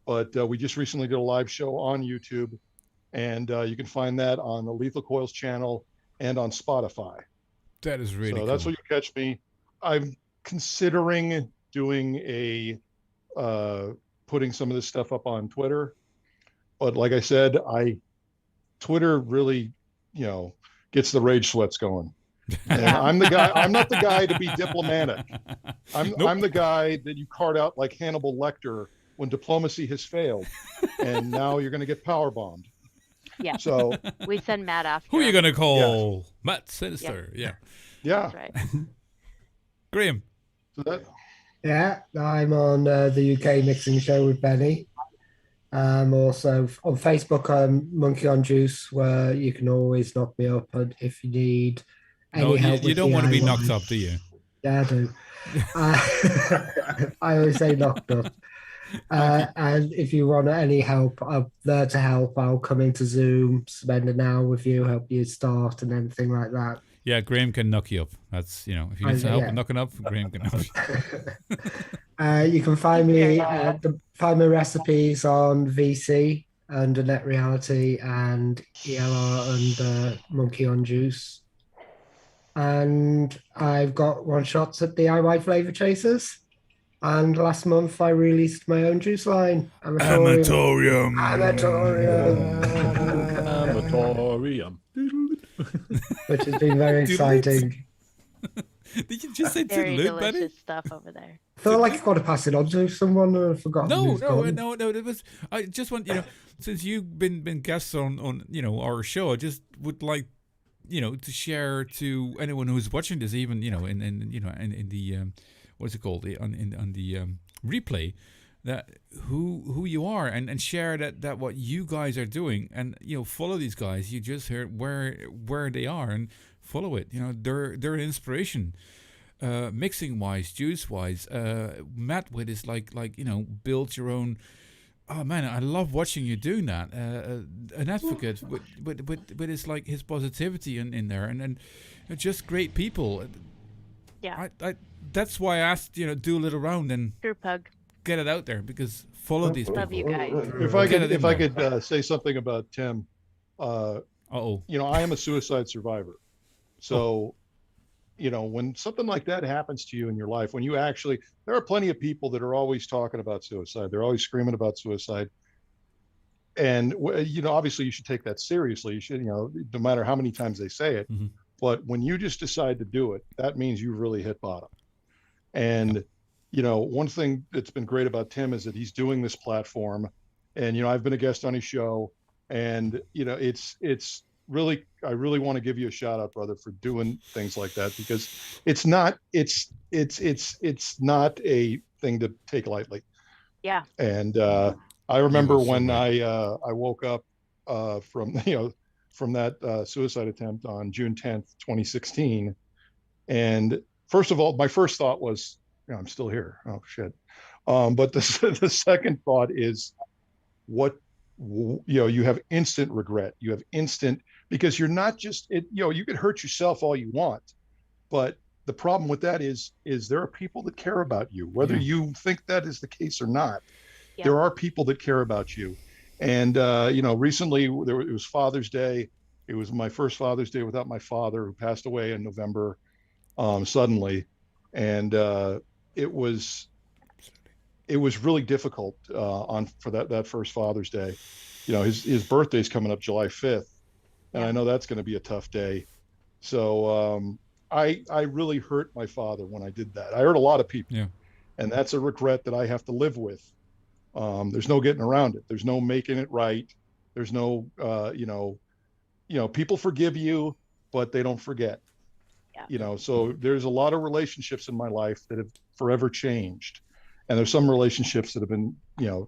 F: but we just recently did a live show on YouTube, and you can find that on the Lethal Coils channel and on Spotify.
B: That is really cool.
F: That's where you catch me. I'm considering doing putting some of this stuff up on Twitter, but like I said, Twitter really gets the rage sweats going. And I'm the guy. I'm not the guy to be diplomatic. I'm the guy that you cart out like Hannibal Lecter when diplomacy has failed, and now you're going to get power bombed.
A: Yeah.
F: So
A: we send Matt after.
B: Who are you going to call? Matt Sinister. Yeah.
A: That's right.
B: Graham.
H: Yeah, I'm on the UK mixing show with Benny. Also on Facebook, I'm Monkey on Juice, where you can always knock me up if you need any help.
B: You don't want to be knocked up, do you?
H: Yeah, I do. I always say knocked up. And if you want any help, I'm there to help. I'll come into Zoom, spend an hour with you, help you start and everything like that.
B: Yeah, Graham can knock you up. That's, if you need some help knocking up, Graham can help you.
H: You can find me find my recipes on VC under Net Reality and ELR under Monkey on Juice. And I've got one shots at DIY Flavor Chasers. And last month I released my own juice line.
B: Amatorium.
H: Which has been very exciting.
B: Did you just say
A: very
B: delicious
A: Benny? Stuff over there.
H: I feel like I've got to pass it on to someone or I've forgotten.
B: No. It was. I just want since you've been guests on our show, I just would like to share to anyone who's watching this, even in the what's it called on the replay, that who you are and share that what you guys are doing, and follow these guys. You just heard where they are and follow it. They're an inspiration, mixing wise, juice wise. Matt with is like build your own. Oh man, I love watching you doing that. An advocate with his like his positivity in there and just great people.
A: Yeah.
B: I that's why I asked do a little round and
A: True pug.
B: Get it out there, because follow these people.
A: Love you guys.
F: If I could say something about Tim, I am a suicide survivor. So, when something like that happens to you in your life, when you there are plenty of people that are always talking about suicide. They're always screaming about suicide. and obviously you should take that seriously. You should, no matter how many times they say it, but when you just decide to do it, that means you really hit bottom. And one thing that's been great about Tim is that he's doing this platform, and I've been a guest on his show, and it's really, I really want to give you a shout out, brother, for doing things like that, because it's not a thing to take lightly.
A: Yeah.
F: And I remember when I woke up from that suicide attempt on June 10th, 2016. And first of all, my first thought was, I'm still here. Oh shit. But the second thought is, you have instant regret. You have instant, because you're not just you can hurt yourself all you want, but the problem with that is there are people that care about you, whether you think that is the case or not. Yeah. There are people that care about you. And recently it was Father's Day. It was my first Father's Day without my father, who passed away in November suddenly. And it was really difficult for that first Father's Day. His birthday's coming up July 5th, and I know that's going to be a tough day. So I really hurt my father when I did that. I hurt a lot of people, and that's a regret that I have to live with. There's no getting around it. There's no making it right. There's no people forgive you, but they don't forget. So there's a lot of relationships in my life that have forever changed. And there's some relationships that have been,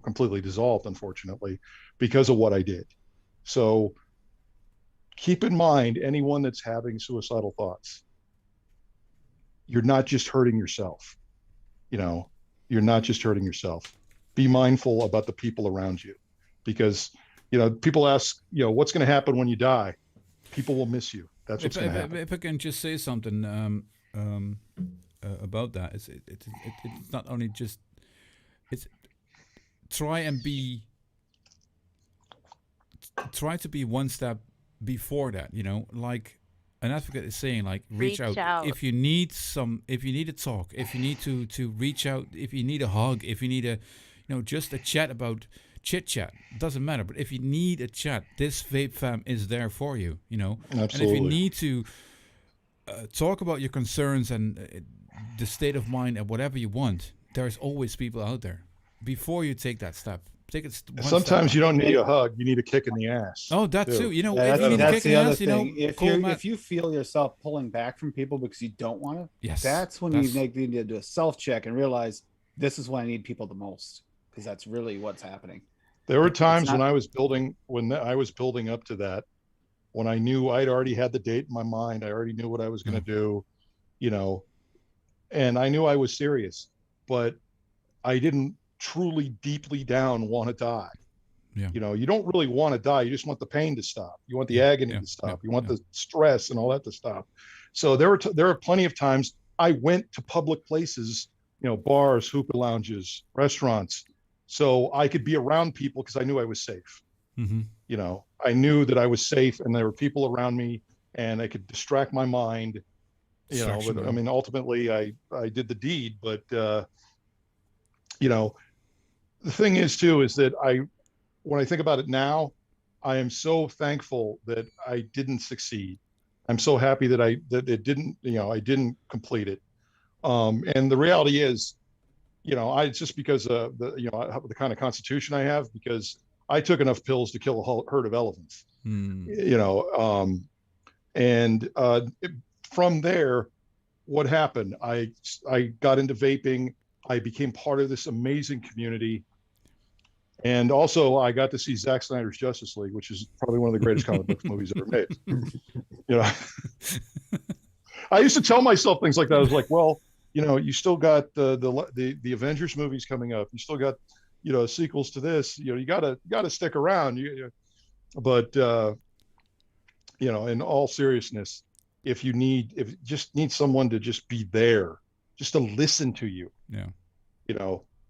F: completely dissolved, unfortunately, because of what I did. So keep in mind, anyone that's having suicidal thoughts, you're not just hurting yourself. You're not just hurting yourself. Be mindful about the people around you, because, people ask, what's going to happen when you die? People will miss you. That's what's going to happen.
B: If I can just say something about that, it's not only just, it's try to be one step before that, like an advocate is saying, like reach out if you need a talk, if you need to reach out, if you need a hug, if you need just a chat about chit-chat, doesn't matter, but if you need a chat, this Vape Fam is there for you.
F: Absolutely.
B: And if you need to talk about your concerns and the state of mind and whatever you want, there's always people out there. Before you take that step, take it.
F: Sometimes you don't need a hug; you need a kick in the ass.
B: Oh, that too. If you need
E: a
B: kick
E: kick
B: in the ass,
E: if you feel yourself pulling back from people because you don't want to, that's when you need to do a self-check and realize this is when I need people the most, because that's really what's happening.
F: There were times when I was building up to that, when I knew I'd already had the date in my mind. I already knew what I was going to do, and I knew I was serious, but I didn't truly deeply down want to die. You don't really want to die. You just want the pain to stop. You want the agony to stop. You want the stress and all that to stop. So there are plenty of times I went to public places, bars, hookah lounges, restaurants, so I could be around people because I knew I was safe. I knew that I was safe and there were people around me and I could distract my mind, but, I mean, ultimately I did the deed, but the thing is too, is that when I think about it now, I am so thankful that I didn't succeed. I'm so happy that I didn't complete it. And the reality is, it's just because of the kind of constitution I have, because I took enough pills to kill a herd of elephants, from there, what happened? I got into vaping. I became part of this amazing community. And also I got to see Zack Snyder's Justice League, which is probably one of the greatest comic book movies ever made. I used to tell myself things like that. I was like, well, you still got the Avengers movies coming up. You still got, sequels to this, you gotta stick around. But in all seriousness, if you just need someone to just be there, just to listen to you,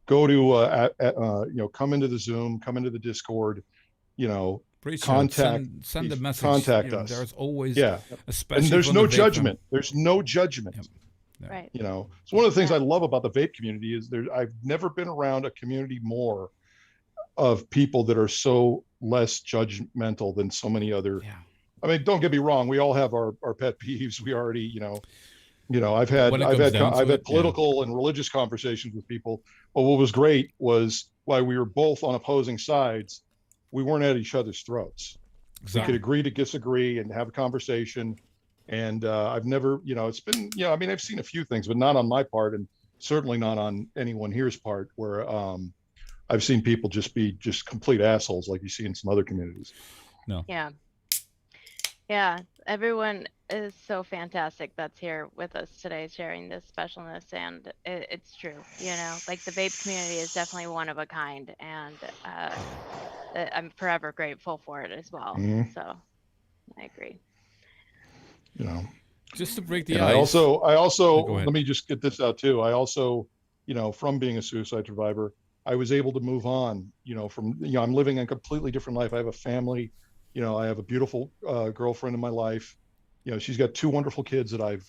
F: go to come into the Zoom, come into the Discord, contact,
B: send a message,
F: contact us.
B: There's always
F: and there's no judgment. There's no judgment.
A: Right.
F: It's one of the things I love about the vape community is I've never been around a community more of people that are so less judgmental than so many other. Yeah. I mean, don't get me wrong. We all have our pet peeves. We already, I've had political and religious conversations with people. But what was great was while we were both on opposing sides, we weren't at each other's throats. Exactly. We could agree to disagree and have a conversation. And I've never, it's been, I mean, I've seen a few things, but not on my part, and certainly not on anyone here's part, where I've seen people just be complete assholes like you see in some other communities.
B: No.
A: Yeah. Yeah. Everyone is so fantastic that's here with us today sharing this specialness, and it's true. Like the vape community is definitely one of a kind, and I'm forever grateful for it as well. Mm-hmm. So I agree.
B: Just to break the
F: ice. I also let me just get this out too. I also, from being a suicide survivor, I was able to move on, from, I'm living a completely different life. I have a family, I have a beautiful girlfriend in my life. She's got 2 wonderful kids that I've,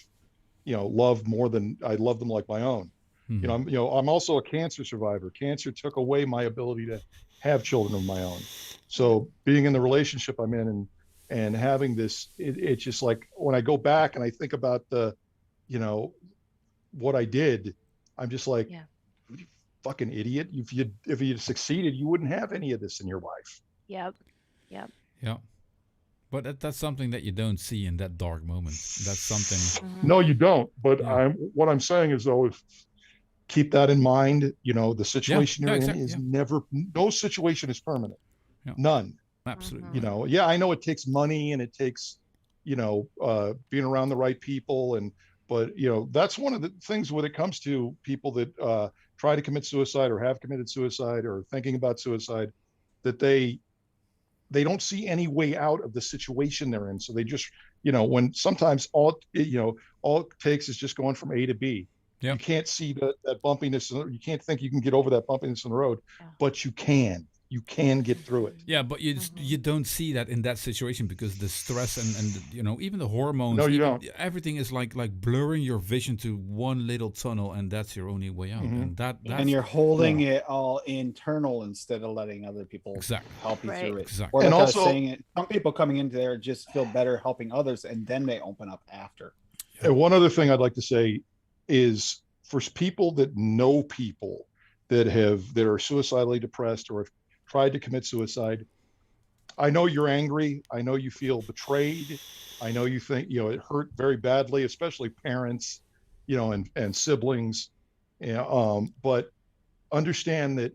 F: loved more than I love them like my own. Mm-hmm. I'm also a cancer survivor. Cancer took away my ability to have children of my own. So being in the relationship I'm in and having this, it's just like when I go back and I think about what I did, I'm just like, you fucking idiot. If you succeeded, you wouldn't have any of this in your life.
A: Yep.
B: Yeah. But that's something that you don't see in that dark moment. That's something.
F: Mm-hmm. No, you don't. But what I'm saying is, though, keep that in mind. The situation you're in is never, no situation is permanent. Yeah. None.
B: Absolutely.
F: I know it takes money and it takes, being around the right people. But that's one of the things when it comes to people that try to commit suicide or have committed suicide or thinking about suicide, that they don't see any way out of the situation they're in. So they just, when sometimes all it takes is just going from A to B. Yep. You can't see that bumpiness. You can't think you can get over that bumpiness in the road, but you can. You can get through it.
B: Yeah, but you don't see that in that situation because the stress and even the hormones.
F: No, you don't.
B: Everything is like blurring your vision to one little tunnel, and that's your only way out. Mm-hmm.
E: And you're holding it all internal instead of letting other people help you through it.
B: Exactly.
E: Or and also saying it. Some people coming in there just feel better helping others, and then they open up after.
F: And one other thing I'd like to say is for people that know people that are suicidally depressed or have tried to commit suicide, I know you're angry. I know you feel betrayed. I know you think, it hurt very badly, especially parents, and siblings. But understand that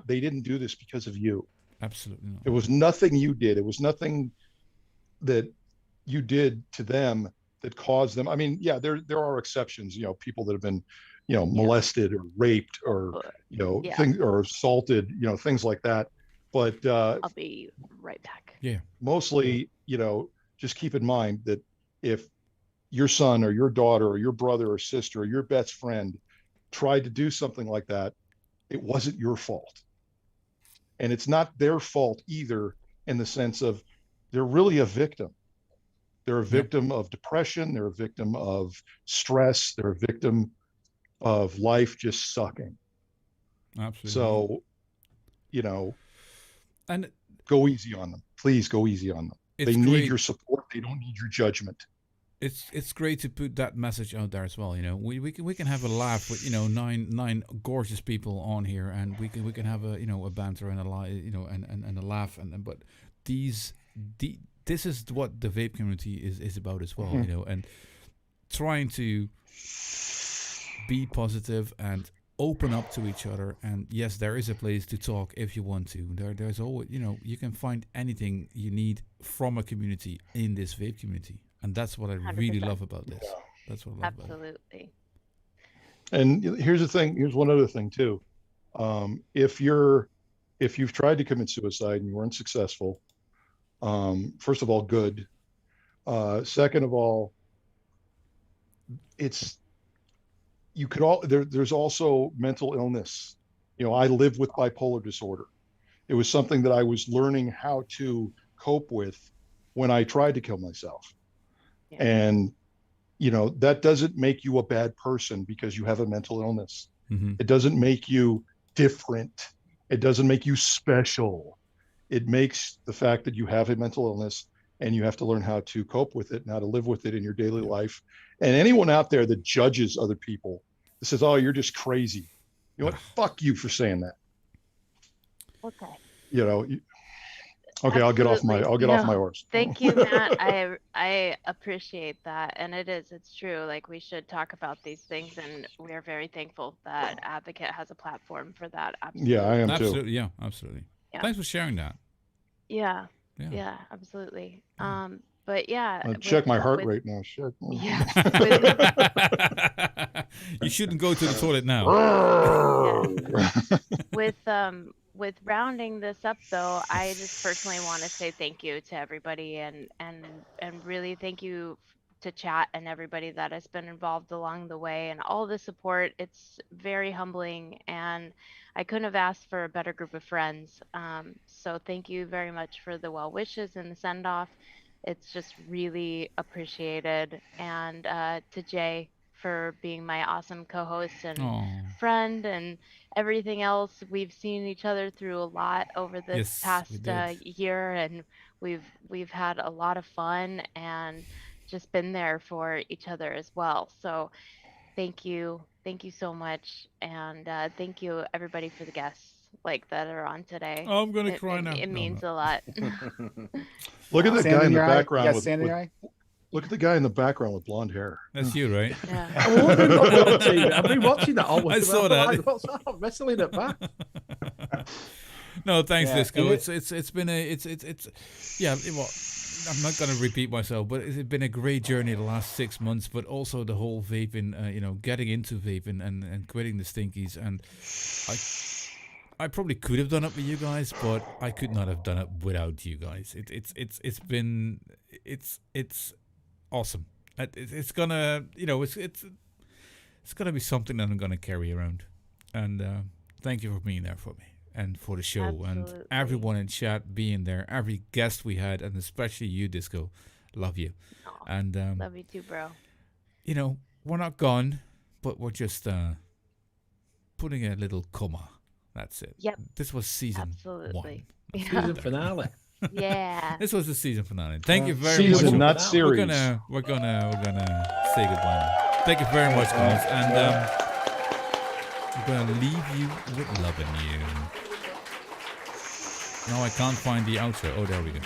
F: they didn't do this because of you.
B: Absolutely not.
F: It was nothing you did. It was nothing that you did to them that caused them. I mean, there are exceptions, people that have been, molested or raped or, things, or assaulted, things like that. But
A: I'll be right back.
B: Yeah.
F: Mostly, just keep in mind that if your son or your daughter or your brother or sister or your best friend tried to do something like that, it wasn't your fault. And it's not their fault either, in the sense of they're really a victim. They're a victim of depression. They're a victim of stress. They're a victim of life just sucking.
B: Absolutely.
F: So, and go easy on them. Please go easy on them. They need your support. They don't need your judgment.
B: It's great to put that message out there as well. We can have a laugh with nine gorgeous people on here, and we can have a banter and a laugh but this is what the vape community is about as well. Mm-hmm. And trying to be positive and open up to each other. And yes, there is a place to talk if you want to. There's always, you can find anything you need from a community in this vape community. And that's what I 100%. Really love about this. Yeah. That's what I love about it.
A: Absolutely.
F: And here's the thing. Here's one other thing too. If you've tried to commit suicide and you weren't successful, first of all, good. Second of all, there's also mental illness. I live with bipolar disorder. It was something that I was learning how to cope with when I tried to kill myself. Yeah. And, that doesn't make you a bad person because you have a mental illness. Mm-hmm. It doesn't make you different. It doesn't make you special. it makes the fact that you have a mental illness and you have to learn how to cope with it and how to live with it in your daily life. And anyone out there that judges other people, that says, oh, you're just crazy. You know what? Fuck you for saying that.
A: Okay.
F: You know, okay, I'll get off my horse.
A: Thank you, Matt. I appreciate that. And it's true. Like, we should talk about these things, and we are very thankful that Advocate has a platform for that. Absolutely.
F: Yeah, I am
B: absolutely,
F: too.
B: Yeah, absolutely.
A: Yeah.
B: Thanks for sharing that.
A: Yeah. Yeah, absolutely. But yeah.
F: I'll check my heart rate now. Shit.
A: Yeah.
B: You shouldn't go to the toilet now.
A: With rounding this up, though, I just personally want to say thank you to everybody, and really thank you to chat and everybody that has been involved along the way, and all the support. It's very humbling, and I couldn't have asked for a better group of friends. So thank you very much for the well wishes and the send off. It's just really appreciated. And to Jay for being my awesome co-host and friend and everything else. We've seen each other through a lot over this past year, and we've had a lot of fun and just been there for each other as well. So thank you so much, and thank you everybody for the guests that are on today.
B: Oh, I'm gonna cry now.
A: It means a lot.
F: Look at the guy in the background.
E: Look
F: at the guy in the background with blonde hair.
B: That's you, right?
A: Yeah.
G: I've been watching that all week.
B: I saw that.
G: Like, what's that? Wrestling it back.
B: No, thanks, Disco. It's been well, I'm not going to repeat myself, but it's been a great journey the last 6 months, but also the whole vaping, getting into vaping and quitting the stinkies. And I probably could have done it with you guys, but I could not have done it without you guys. It's been awesome. It's gonna, it's gonna be something that I'm gonna carry around. And thank you for being there for me and for the show.
A: Absolutely.
B: And everyone in chat being there, every guest we had, and especially you, Disco. Love you.
A: Aww,
B: and
A: love you too, bro.
B: We're not gone, but we're just putting a little comma. That's it.
A: Yep.
B: This was season 1.
G: Season finale.
A: Yeah.
B: This was the season finale. Thank you very much.
F: Season, not series.
B: We're gonna say goodbye. Thank you very much, guys, and we're gonna leave you with loving you. No, I can't find the outro. Oh, there we go.